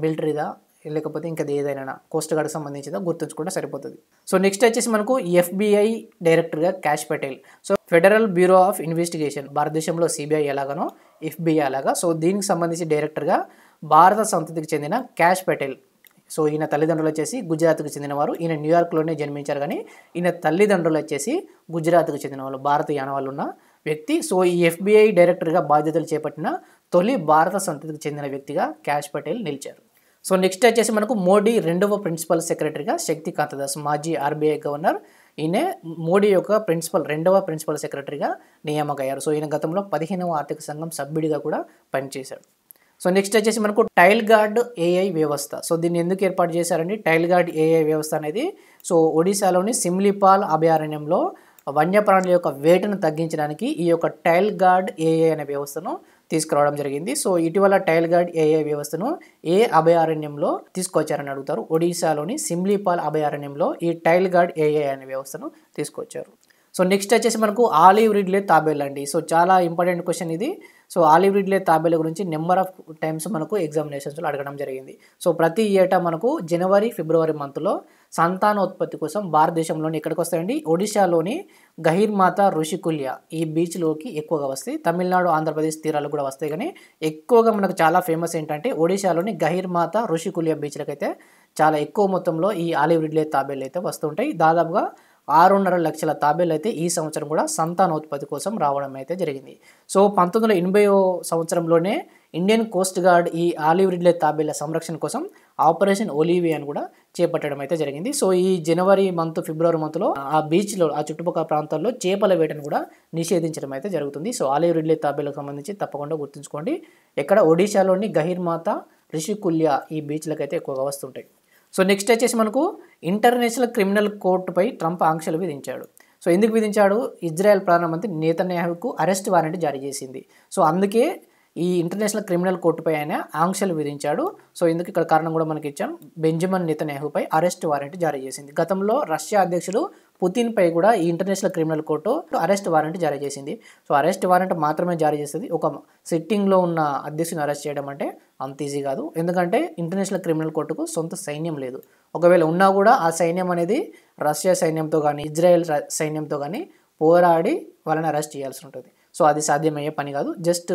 S1: మిలిటరీదా, లేకపోతే ఇంకా ఏదైనా కోస్ట్ గార్డ్కి సంబంధించిందా గుర్తుంచుకుంటే సరిపోతుంది. సో నెక్స్ట్ వచ్చేసి మనకు FBI డైరెక్టర్గా cash Patel. So federal bureau of investigation, భారతదేశంలో CBI ఎలాగనో FBI అలాగా. సో దీనికి సంబంధించి డైరెక్టర్గా భారత సంతతికి చెందిన క్యాష్ పటేల్. సో ఈయన తల్లిదండ్రులు వచ్చేసి గుజరాత్కి చెందినవారు. ఈయన న్యూయార్క్లోనే జన్మించారు, కానీ ఈయన తల్లిదండ్రులు వచ్చేసి గుజరాత్కి చెందిన వాళ్ళు, భారతీయ ఆనవాళ్ళు ఉన్న వ్యక్తి. సో ఈ FBI డైరెక్టర్గా బాధ్యతలు చేపట్టిన తొలి భారత సంతతికి చెందిన వ్యక్తిగా క్యాష్ పటేల్ నిలిచారు. సో నెక్స్ట్ వచ్చేసి మనకు మోడీ 2వ ప్రిన్సిపల్ సెక్రటరీగా శక్తికాంత దాస్, మాజీ RBI గవర్నర్. ఈయన మోడీ యొక్క 2వ ప్రిన్సిపల్ సెక్రటరీగా నియామకయ్యారు. సో ఈయన గతంలో 15వ ఆర్థిక సంఘం సభ్యుడిగా కూడా పనిచేశాడు. సో నెక్స్ట్ వచ్చేసి మనకు టైల్ గార్డ్ AI వ్యవస్థ. సో దీన్ని ఎందుకు ఏర్పాటు చేశారండి? టైల్ గార్డ్ AI వ్యవస్థ అనేది సో ఒడిశాలోని సిమ్లీపాల్ అభయారణ్యంలో వన్యప్రాణుల యొక్క వేటను తగ్గించడానికి ఈ యొక్క టైల్ గార్డ్ AI అనే వ్యవస్థను తీసుకురావడం జరిగింది. సో ఇటీవల టైల్ గార్డ్ AI వ్యవస్థను ఏ అభయారణ్యంలో తీసుకొచ్చారని అడుగుతారు. ఒడిశాలోని సిమ్లీపాల్ అభయారణ్యంలో ఈ టైల్ గార్డ్ AI అనే వ్యవస్థను తీసుకొచ్చారు. సో నెక్స్ట్ వచ్చేసి మనకు ఆలివ్ రిడ్లే తాబేల్ అండి. సో చాలా ఇంపార్టెంట్ క్వశ్చన్ ఇది. సో ఆలివ్ రిడ్లే తాబేల గురించి నెంబర్ ఆఫ్ టైమ్స్ మనకు ఎగ్జామినేషన్స్లో అడగడం జరిగింది. సో ప్రతి ఏటా మనకు జనవరి, ఫిబ్రవరి మంత్లో సంతానోత్పత్తి కోసం భారతదేశంలోని ఎక్కడికి వస్తాయండి? ఒడిశాలోని గహిర్మాత ఋషికుల్య ఈ బీచ్లోకి ఎక్కువగా వస్తాయి. తమిళనాడు, ఆంధ్రప్రదేశ్ తీరాలకు కూడా వస్తాయి, కానీ ఎక్కువగా మనకు చాలా ఫేమస్ ఏంటంటే ఒడిశాలోని గహిర్మాత ఋషికుల్య బీచ్లకు అయితే చాలా ఎక్కువ మొత్తంలో ఈ ఆలివ్ రిడ్లే తాబేలు అయితే వస్తుంటాయి. దాదాపుగా 6.5 లక్షల తాబేలు అయితే ఈ సంవత్సరం కూడా సంతానోత్పత్తి కోసం రావడం అయితే జరిగింది. సో 1980వ సంవత్సరంలోనే ఇండియన్ కోస్ట్ గార్డ్ ఈ ఆలివ్ రిడ్లే తాబేళ్ల సంరక్షణ కోసం ఆపరేషన్ ఒలివియన్ కూడా చేపట్టడం అయితే జరిగింది. సో ఈ జనవరి మంత్, ఫిబ్రవరి మంత్లో ఆ బీచ్లో, ఆ చుట్టుపక్కల ప్రాంతాల్లో చేపల వేటను కూడా నిషేధించడం అయితే జరుగుతుంది. సో ఆలివ్ రిడ్లే తాబేలకు సంబంధించి తప్పకుండా గుర్తుంచుకోండి. ఎక్కడ? ఒడిశాలోని గహిర్మాత ఋషికుల్య ఈ బీచ్లకు అయితే ఎక్కువగా వస్తుంటాయి. సో నెక్స్ట్ వచ్చేసి మనకు ఇంటర్నేషనల్ క్రిమినల్ కోర్టుపై ట్రంప్ ఆంక్షలు విధించాడు. సో ఎందుకు విధించాడు? ఇజ్రాయెల్ ప్రధానమంత్రి నేతన్యాహుకు అరెస్ట్ వారెంట్ జారీ చేసింది. సో అందుకే ఈ ఇంటర్నేషనల్ క్రిమినల్ కోర్టుపై ఆయన ఆంక్షలు విధించాడు. సో ఎందుకు ఇక్కడ కారణం కూడా మనకి ఇచ్చాం. బెంజమిన్ నెతన్యాహుపై అరెస్ట్ వారెంట్ జారీ చేసింది. గతంలో రష్యా అధ్యక్షుడు పుతిన్ పై కూడా ఈ international criminal court arrest warrant జారీ చేసింది. సో అరెస్ట్ వారెంట్ మాత్రమే జారీ చేస్తుంది. ఒక సిట్టింగ్లో ఉన్న అధ్యక్షుని అరెస్ట్ చేయడం అంటే అంత ఈజీ కాదు. ఎందుకంటే ఇంటర్నేషనల్ క్రిమినల్ కోర్టుకు సొంత సైన్యం లేదు. ఒకవేళ ఉన్నా కూడా ఆ సైన్యం అనేది రష్యా సైన్యంతో కానీ ఇజ్రాయెల్ సైన్యంతో కానీ పోరాడి వాళ్ళని అరెస్ట్ చేయాల్సి ఉంటుంది. సో అది సాధ్యమయ్యే పని కాదు. జస్ట్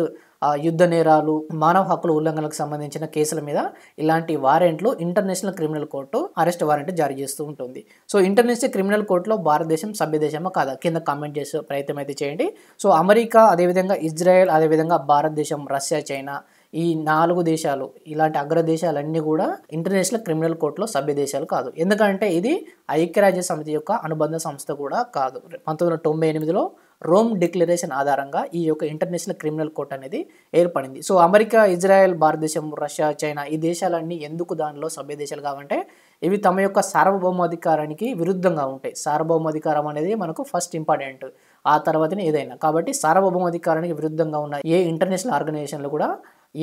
S1: యుద్ధ నేరాలు, మానవ హక్కుల ఉల్లంఘనలకు సంబంధించిన కేసుల మీద ఇలాంటి వారెంట్లు international criminal court arrest warrant జారీ చేస్తూ ఉంటుంది. సో ఇంటర్నేషనల్ క్రిమినల్ కోర్టులో భారతదేశం సభ్యదేశమా కాదా కింద కామెంట్ చేసే ప్రయత్నం అయితే చేయండి. సో అమెరికా, అదేవిధంగా ఇజ్రాయెల్, అదేవిధంగా భారతదేశం, రష్యా, చైనా ఈ 4 దేశాలు, ఇలాంటి అగ్రదేశాలన్నీ కూడా ఇంటర్నేషనల్ క్రిమినల్ కోర్టులో సభ్య దేశాలు కాదు. ఎందుకంటే ఇది ఐక్యరాజ్య సమితి యొక్క అనుబంధ సంస్థ కూడా కాదు. 1998లో రోమ్ డిక్లరేషన్ ఆధారంగా ఈ యొక్క ఇంటర్నేషనల్ క్రిమినల్ కోర్ట్ అనేది ఏర్పడింది. సో అమెరికా, ఇజ్రాయెల్, భారతదేశం, రష్యా, చైనా ఈ దేశాలన్నీ ఎందుకు దానిలో సభ్య దేశాలు కావంటే ఇవి తమ యొక్క సార్వభౌమాధికారానికి విరుద్ధంగా ఉంటాయి. సార్వభౌమాధికారం అనేది మనకు ఫస్ట్ ఇంపార్టెంట్, ఆ తర్వాతనే ఏదైనా. కాబట్టి సార్వభౌమాధికారానికి విరుద్ధంగా ఉన్న ఏ ఇంటర్నేషనల్ ఆర్గనైజేషన్లు కూడా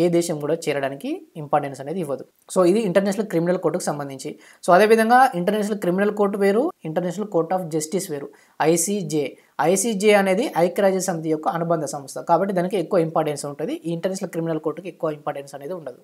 S1: ఏ దేశం కూడా చేరడానికి ఇంపార్టెన్స్ అనేది ఇవ్వదు. సో ఇది ఇంటర్నేషనల్ క్రిమినల్ కోర్టుకు సంబంధించి. సో అదేవిధంగా ఇంటర్నేషనల్ క్రిమినల్ కోర్టు వేరు, ఇంటర్నేషనల్ కోర్ట్ ఆఫ్ జస్టిస్ వేరు, ఐసీజే. ఐసీజే అనేది ఐక్యరాజ్య సమితి యొక్క అనుబంధ సంస్థ, కాబట్టి దానికి ఎక్కువ ఇంపార్టెన్స్ ఉంటుంది. ఈ ఇంటర్నేషనల్ క్రిమినల్ కోర్టుకి ఎక్కువ ఇంపార్టెన్స్ అనేది ఉండదు.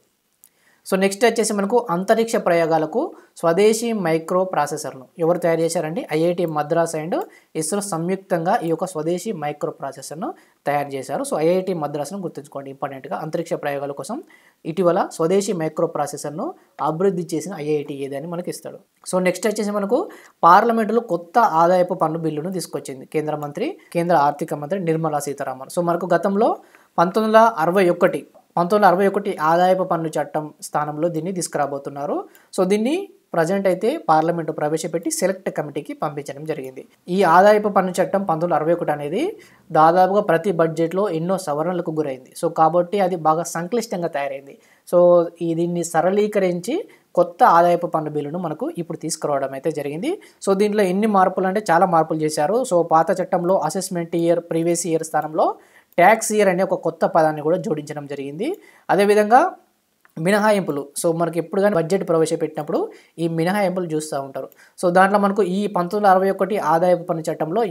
S1: సో నెక్స్ట్ వచ్చేసి మనకు అంతరిక్ష ప్రయోగాలకు స్వదేశీ మైక్రో ప్రాసెసర్ను ఎవరు తయారు చేశారండి? ఐఐటి మద్రాస్ అండ్ ఇస్రో సంయుక్తంగా ఈ యొక్క స్వదేశీ మైక్రో ప్రాసెసర్ను తయారు చేశారు. సో ఐఐటి మద్రాస్ను గుర్తుంచుకోండి ఇంపార్టెంట్గా. అంతరిక్ష ప్రయోగాల కోసం ఇటీవల స్వదేశీ మైక్రో ప్రాసెసర్ను అభివృద్ధి చేసిన ఐఐటి ఏదని మనకి ఇస్తాడు. సో నెక్స్ట్ వచ్చేసి మనకు పార్లమెంటులో కొత్త ఆదాయపు పన్ను బిల్లును తీసుకొచ్చింది కేంద్ర ఆర్థిక మంత్రి నిర్మలా సీతారామన్. సో మనకు గతంలో 1961 ఆదాయపు పన్ను చట్టం స్థానంలో దీన్ని తీసుకురాబోతున్నారు. సో దీన్ని ప్రజెంట్ అయితే పార్లమెంటు ప్రవేశపెట్టి సెలెక్ట్ కమిటీకి పంపించడం జరిగింది. ఈ ఆదాయపు పన్ను చట్టం 1961 అనేది దాదాపుగా ప్రతి బడ్జెట్లో ఎన్నో సవరణలకు గురైంది. సో కాబట్టి అది బాగా సంక్లిష్టంగా తయారైంది. సో దీన్ని సరళీకరించి కొత్త ఆదాయపు పన్ను బిల్లును మనకు ఇప్పుడు తీసుకురావడం అయితే జరిగింది. సో దీంట్లో ఎన్ని మార్పులు అంటే చాలా మార్పులు చేశారు. సో పాత చట్టంలో అసెస్మెంట్ ఇయర్, ప్రీవియస్ ఇయర్ స్థానంలో ట్యాక్స్ ఇయర్ అనే ఒక కొత్త పదాన్ని కూడా జోడించడం జరిగింది. అదేవిధంగా మినహాయింపులు. సో మనకి ఎప్పుడు కానీ బడ్జెట్ ప్రవేశపెట్టినప్పుడు ఈ మినహాయింపులు చూస్తూ ఉంటారు. సో దాంట్లో మనకు ఈ 1961 ఆదాయపు పన్ను చట్టంలో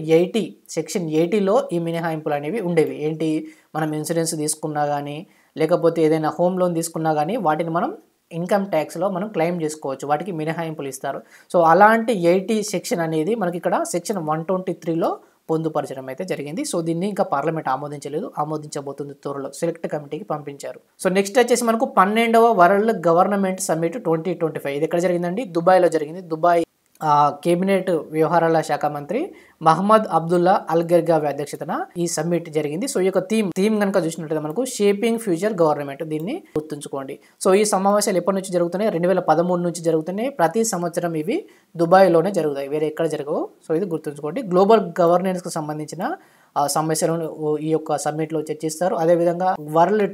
S1: సెక్షన్ 80లో ఈ మినహాయింపులు అనేవి ఉండేవి. ఏంటి, మనం ఇన్సూరెన్స్ తీసుకున్నా కానీ లేకపోతే ఏదైనా హోమ్ లోన్ తీసుకున్నా కానీ వాటిని మనం ఇన్కమ్ ట్యాక్స్లో మనం క్లెయిమ్ చేసుకోవచ్చు, వాటికి మినహాయింపులు ఇస్తారు. సో అలాంటి 80 సెక్షన్ అనేది మనకి ఇక్కడ సెక్షన్ 123లో పొందుపరచడం అయితే జరిగింది. సో దీన్ని ఇంకా పార్లమెంట్ ఆమోదించలేదు, ఆమోదించబోతుంది త్వరలో, సెలెక్ట్ కమిటీకి పంపించారు. సో నెక్స్ట్ వచ్చేసి మనకు 12వ వరల్డ్ గవర్నమెంట్ సమ్మిట్ 2025 ఇది ఎక్కడ జరిగిందండి? దుబాయ్లో జరిగింది. దుబాయ్ కేబినెట్ వ్యవహారాల శాఖ మంత్రి మహమ్మద్ అబ్దుల్లా అల్ గర్గావి అధ్యక్షతన ఈ సమ్మిట్ జరిగింది. సో ఈ యొక్క థీమ్ కనుక చూసినట్లయితే మనకు షేపింగ్ ఫ్యూచర్ గవర్నమెంట్, దీన్ని గుర్తుంచుకోండి. సో ఈ సమావేశాలు ఎప్పటి నుంచి జరుగుతున్నాయి? 2013 నుంచి జరుగుతున్నాయి. ప్రతి సంవత్సరం ఇవి దుబాయ్లోనే జరుగుతాయి, వేరే ఎక్కడ జరగవు. సో ఇది గుర్తుంచుకోండి. గ్లోబల్ గవర్నెన్స్కి సంబంధించిన సమస్యలను ఈ యొక్క సమ్మిట్లో చర్చిస్తారు. అదేవిధంగా వరల్డ్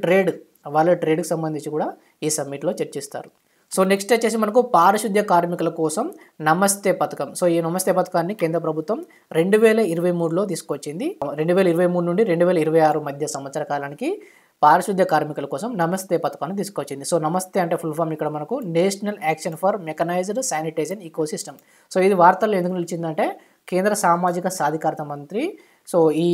S1: ట్రేడ్కి సంబంధించి కూడా ఈ సమ్మిట్లో చర్చిస్తారు. సో నెక్స్ట్ వచ్చేసి మనకు పారిశుద్ధ్య కార్మికుల కోసం నమస్తే పథకం. సో ఈ నమస్తే పథకాన్ని కేంద్ర ప్రభుత్వం 2023లో తీసుకొచ్చింది. 2023 నుండి 2026 మధ్య సంవత్సర కాలానికి పారిశుద్ధ్య కార్మికుల కోసం నమస్తే పథకాన్ని తీసుకొచ్చింది. సో నమస్తే అంటే ఫుల్ ఫామ్ ఇక్కడ మనకు national action for mechanised sanitisation ecosystem. So ఇది వార్తల్లో ఎందుకు నిలిచిందంటే కేంద్ర సామాజిక సాధికారత మంత్రి సో ఈ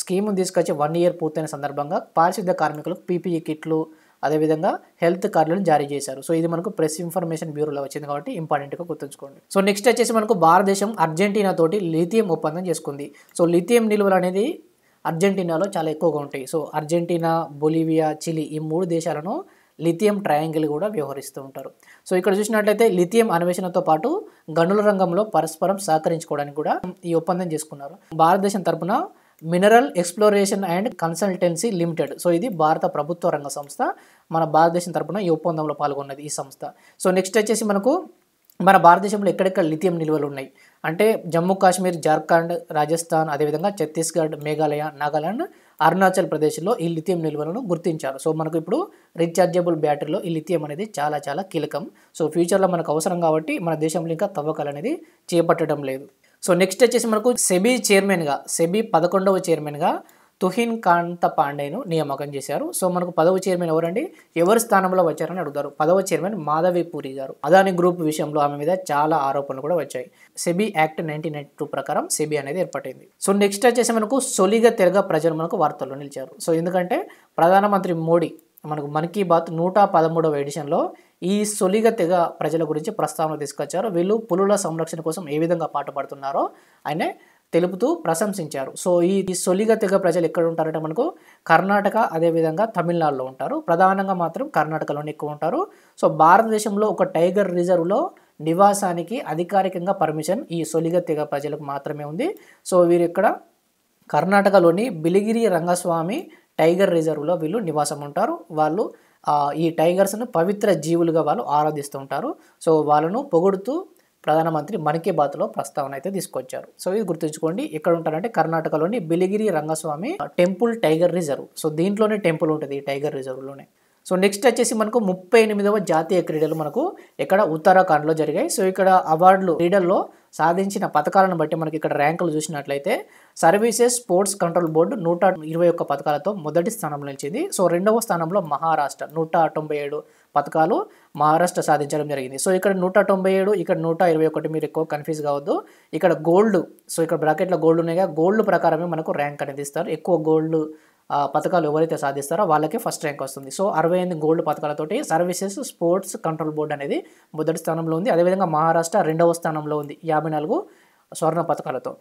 S1: స్కీమ్ను తీసుకొచ్చి 1 ఇయర్ పూర్తయిన సందర్భంగా పారిశుద్ధ్య కార్మికులకు పీపీఈ కిట్లు అదేవిధంగా హెల్త్ కార్డులను జారీ చేశారు. సో ఇది మనకు ప్రెస్ ఇన్ఫర్మేషన్ బ్యూరోలో వచ్చింది కాబట్టి ఇంపార్టెంట్గా గుర్తుంచుకోండి. సో నెక్స్ట్ వచ్చేసి మనకు భారతదేశం అర్జెంటీనా తోటి లిథియం ఒప్పందం చేసుకుంది. సో లిథియం నిల్వలు అనేది అర్జెంటీనాలో చాలా ఎక్కువగా ఉంటాయి. సో అర్జెంటీనా, బొలివియా, చిలీ ఈ 3 దేశాలను లిథియం ట్రయాంగిల్ కూడా వ్యవహరిస్తూ ఉంటారు. సో ఇక్కడ చూసినట్లయితే లిథియం అన్వేషణతో పాటు గనుల రంగంలో పరస్పరం సహకరించుకోవడానికి కూడా ఈ ఒప్పందం చేసుకున్నారు. భారతదేశం తరపున mineral exploration and consultancy limited, so ఇది భారత ప్రభుత్వ రంగ సంస్థ, మన భారతదేశం తరపున ఈ ఒప్పందంలో పాల్గొన్నది ఈ సంస్థ. సో నెక్స్ట్ వచ్చేసి మనకు మన భారతదేశంలో ఎక్కడెక్కడ లిథియం నిల్వలు ఉన్నాయి అంటే జమ్మూ కాశ్మీర్, జార్ఖండ్, రాజస్థాన్, అదేవిధంగా ఛత్తీస్గఢ్, మేఘాలయ, నాగాలాండ్, అరుణాచల్ ప్రదేశ్లో ఈ లిథియం నిల్వలను గుర్తించారు. సో మనకు ఇప్పుడు రీఛార్జబుల్ బ్యాటరీలో ఈ లిథియం అనేది చాలా చాలా కీలకం. సో ఫ్యూచర్లో మనకు అవసరం కాబట్టి మన దేశంలో ఇంకా తవ్వకాలు అనేది చేపట్టడం లేదు. సో నెక్స్ట్ వచ్చేసి మనకు సెబీ 11వ చైర్మన్గా తుహిన్ కాంత పాండేను నియామకం చేశారు. సో మనకు 10వ చైర్మన్ ఎవరండి, ఎవరి స్థానంలో వచ్చారని అడుగుతారు. 10వ చైర్మన్ మాధవి పూరి గారు. అదాని గ్రూప్ విషయంలో ఆమె మీద చాలా ఆరోపణలు కూడా వచ్చాయి. సెబీ యాక్ట్ 1992 ప్రకారం సెబీ అనేది ఏర్పడింది. సో నెక్స్ట్ వచ్చేసి మనకు సొలిగ తెగ ప్రజలు మనకు వార్తల్లో నిలిచారు. సో ఎందుకంటే ప్రధానమంత్రి మోడీ మనకు మన్ కీ బాత్ 113వ ఎడిషన్లో ఈ సొలిగ తెగ ప్రజల గురించి ప్రస్తావన తీసుకొచ్చారు. వీళ్ళు పులుల సంరక్షణ కోసం ఏ విధంగా పాటుపడుతున్నారో ఆయన తెలుపుతూ ప్రశంసించారు. సో ఈ సొలిగ తెగ ప్రజలు ఎక్కడ ఉంటారంటే మనకు కర్ణాటక, అదేవిధంగా తమిళనాడులో ఉంటారు. ప్రధానంగా మాత్రం కర్ణాటకలోనే ఎక్కువ ఉంటారు. సో భారతదేశంలో ఒక టైగర్ రిజర్వ్లో నివాసానికి అధికారికంగా పర్మిషన్ ఈ సొలిగ తెగ ప్రజలకు మాత్రమే ఉంది. సో వీరు ఇక్కడ కర్ణాటకలోని బిలిగిరి రంగస్వామి టైగర్ రిజర్వ్లో వీళ్ళు నివాసం ఉంటారు. వాళ్ళు ఈ టైగర్స్ను పవిత్ర జీవులుగా వాళ్ళు ఆరాధిస్తూ ఉంటారు. సో వాళ్ళను పొగుడుతూ ప్రధానమంత్రి మన్ కీ బాత్లో ప్రస్తావన అయితే తీసుకొచ్చారు. సో ఇది గుర్తుంచుకోండి. ఎక్కడ ఉంటారంటే కర్ణాటకలోని Biligiri Rangaswamy temple tiger reserve. So దీంట్లోనే టెంపుల్ ఉంటుంది ఈ టైగర్ రిజర్వ్లోనే. సో నెక్స్ట్ వచ్చేసి మనకు 38వ జాతీయ క్రీడలు మనకు ఇక్కడ ఉత్తరాఖండ్లో జరిగాయి. సో ఇక్కడ అవార్డులు క్రీడల్లో సాధించిన పథకాలను బట్టి మనకి ఇక్కడ ర్యాంకులు చూసినట్లయితే సర్వీసెస్ స్పోర్ట్స్ కంట్రోల్ బోర్డు 121 పథకాలతో మొదటి స్థానంలో నిలిచింది. సో రెండవ స్థానంలో మహారాష్ట్ర 197 పథకాలు మహారాష్ట్ర సాధించడం జరిగింది. సో ఇక్కడ 197 ఇక్కడ 121 మీరు ఎక్కువ కన్ఫ్యూజ్ కావద్దు. ఇక్కడ గోల్డ్, సో ఇక్కడ బ్రాకెట్లో గోల్డ్ ఉన్నాయిగా, గోల్డ్ ప్రకారమే మనకు ర్యాంక్ అనేది ఇస్తారు. ఎక్కువ గోల్డ్ పథకాలు ఎవరైతే సాధిస్తారో వాళ్ళకే ఫస్ట్ ర్యాంక్ వస్తుంది. సో 68 గోల్డ్ పథకాలతోటి సర్వీసెస్ స్పోర్ట్స్ కంట్రోల్ బోర్డు అనేది మొదటి స్థానంలో ఉంది. అదేవిధంగా మహారాష్ట్ర రెండవ స్థానంలో ఉంది 54 స్వర్ణ పథకాలతో.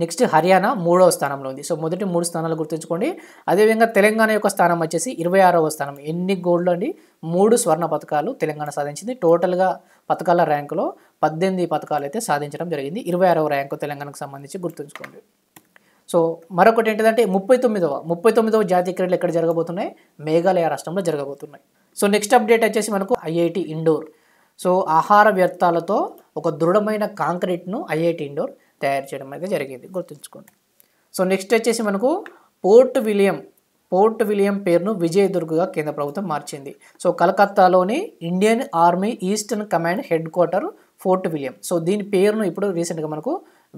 S1: నెక్స్ట్ హర్యానా 3వ స్థానంలో ఉంది. సో మొదటి 3 స్థానాలు గుర్తుంచుకోండి. అదేవిధంగా తెలంగాణ యొక్క స్థానం వచ్చేసి 26వ స్థానం. ఎన్ని గోల్డ్ అండి? 3 స్వర్ణ పథకాలు తెలంగాణ సాధించింది. టోటల్గా పథకాల ర్యాంకులో 18 పథకాలు అయితే సాధించడం జరిగింది. 26వ ర్యాంకు తెలంగాణకు సంబంధించి గుర్తుంచుకోండి. సో మరొకటి ఏంటిదంటే 39వ జాతీయ క్రీడలు ఎక్కడ జరగబోతున్నాయి? మేఘాలయ రాష్ట్రంలో జరగబోతున్నాయి. సో నెక్స్ట్ అప్డేట్ వచ్చేసి మనకు ఐఐటి ఇండోర్. సో ఆహార వ్యర్థాలతో ఒక దృఢమైన కాంక్రీట్ను ఐఐటి ఇండోర్ తయారు చేయడం అయితే జరిగింది, గుర్తుంచుకోండి. సో నెక్స్ట్ వచ్చేసి మనకు పోర్ట్ విలియం పేరును విజయదుర్గ్గా కేంద్ర ప్రభుత్వం మార్చింది. సో కలకత్తాలోని Indian army eastern command head quarter fort William. So దీని పేరును ఇప్పుడు రీసెంట్గా మనకు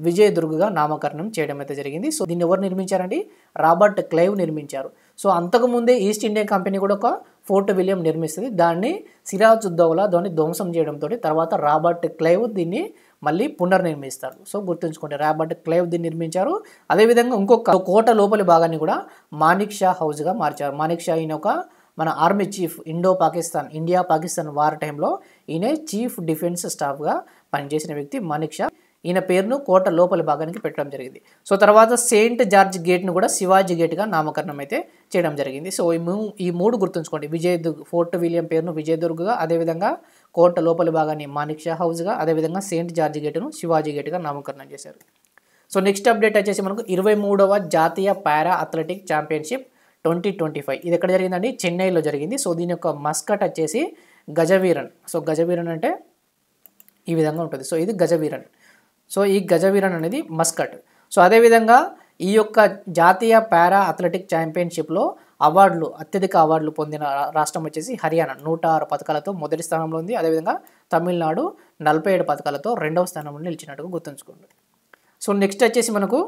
S1: విజయదుర్గ్గా నామకరణం చేయడం అయితే జరిగింది. సో దీన్ని ఎవరు నిర్మించారండి? రాబర్ట్ క్లైవ్ నిర్మించారు. సో అంతకుముందే ఈస్ట్ ఇండియా కంపెనీ కూడా ఒక ఫోర్ట్ విలియం నిర్మిస్తుంది. దాన్ని సిరాజుద్దౌలా దాన్ని ధ్వంసం చేయడంతో తర్వాత రాబర్ట్ క్లైవ్ దీన్ని మళ్ళీ పునర్నిర్మిస్తారు. సో గుర్తుంచుకోండి, రాబర్ట్ క్లైవ్ దీన్ని నిర్మించారు. అదేవిధంగా ఇంకొక కోట లోపలి భాగాన్ని కూడా మానిక్ షా హౌస్గా మార్చారు. మానిక్ షా ఈయన ఒక మన army chief, India Pakistan war టైంలో ఈయన చీఫ్ డిఫెన్స్ స్టాఫ్గా పనిచేసిన వ్యక్తి మానిక్ షా. ఈయన పేరును కోట లోపలి భాగానికి పెట్టడం జరిగింది. సో తర్వాత సెయింట్ జార్జ్ గేట్ను కూడా శివాజీ గేట్గా నామకరణం అయితే చేయడం జరిగింది. సో ఈ 3 గుర్తుంచుకోండి. ఫోర్ట్ విలియం పేరును విజయదుర్గ్గా, అదేవిధంగా కోట లోపలి భాగాన్ని మానిక్ షా హౌస్గా, అదేవిధంగా సెయింట్ జార్జ్ గేట్ను శివాజీ గేట్గా నామకరణం చేశారు. సో నెక్స్ట్ అప్డేట్ వచ్చేసి మనకు 23వ జాతీయ పారా అథ్లెటిక్ ఛాంపియన్షిప్ 2025 ఇది ఎక్కడ జరిగిందండి? చెన్నైలో జరిగింది. సో దీని యొక్క మస్కట్ వచ్చేసి గజవీరన్. సో గజవీరన్ అంటే ఈ విధంగా ఉంటుంది. సో ఇది గజవీరన్. సో ఈ గజవీరన్ అనేది మస్కట్. సో అదేవిధంగా ఈ యొక్క జాతీయ పారా అథ్లెటిక్ ఛాంపియన్షిప్లో అత్యధిక అవార్డులు పొందిన రాష్ట్రం వచ్చేసి హర్యానా 106 పథకాలతో మొదటి స్థానంలో ఉంది. అదేవిధంగా తమిళనాడు 47 పథకాలతో రెండవ స్థానంలో నిలిచినట్టుగా గుర్తుంచుకోండి. సో నెక్స్ట్ వచ్చేసి మనకు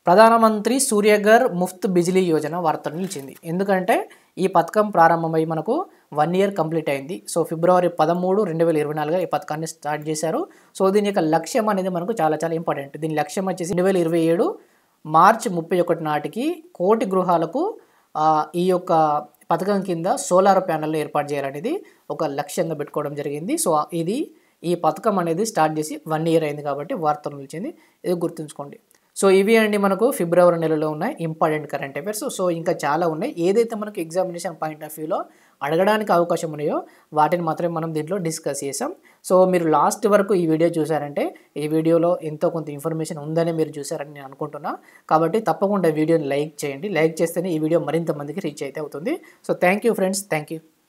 S1: ప్రధానమంత్రి సూర్యఘర్ ముఫ్త్ బిజిలీ యోజన వార్తలు నిలిచింది. ఎందుకంటే ఈ పథకం ప్రారంభమై మనకు 1 ఇయర్ కంప్లీట్ అయింది. సో ఫిబ్రవరి 13, 2024 ఈ పథకాన్ని స్టార్ట్ చేశారు. సో దీని యొక్క లక్ష్యం అనేది మనకు చాలా చాలా ఇంపార్టెంట్. దీని లక్ష్యం వచ్చేసి 2027 మార్చి 31 నాటికి 1 కోటి గృహాలకు ఈ యొక్క పథకం కింద సోలార్ ప్యానెల్ని ఏర్పాటు చేయాలనేది ఒక లక్ష్యంగా పెట్టుకోవడం జరిగింది. సో ఈ పథకం అనేది స్టార్ట్ చేసి 1 ఇయర్ అయింది కాబట్టి వార్తలు నిలిచింది, ఇది గుర్తుంచుకోండి. సో ఇవి అండి మనకు ఫిబ్రవరి నెలలో ఉన్నాయి ఇంపార్టెంట్ కరెంట్ అఫైర్స్. సో ఇంకా చాలా ఉన్నాయి. ఏదైతే మనకు ఎగ్జామినేషన్ పాయింట్ ఆఫ్ వ్యూలో అడగడానికి అవకాశం ఉన్నాయో వాటిని మాత్రమే మనం దీంట్లో డిస్కస్ చేసాం. సో మీరు లాస్ట్ వరకు ఈ వీడియో చూసారంటే ఈ వీడియోలో ఎంతో కొంత ఇన్ఫర్మేషన్ ఉందని మీరు చూసారని నేను అనుకుంటున్నా. కాబట్టి తప్పకుండా వీడియోని లైక్ చేయండి. లైక్ చేస్తేనే ఈ వీడియో మరింత మందికి రీచ్ అయితే అవుతుంది. So thank you friends, thank you.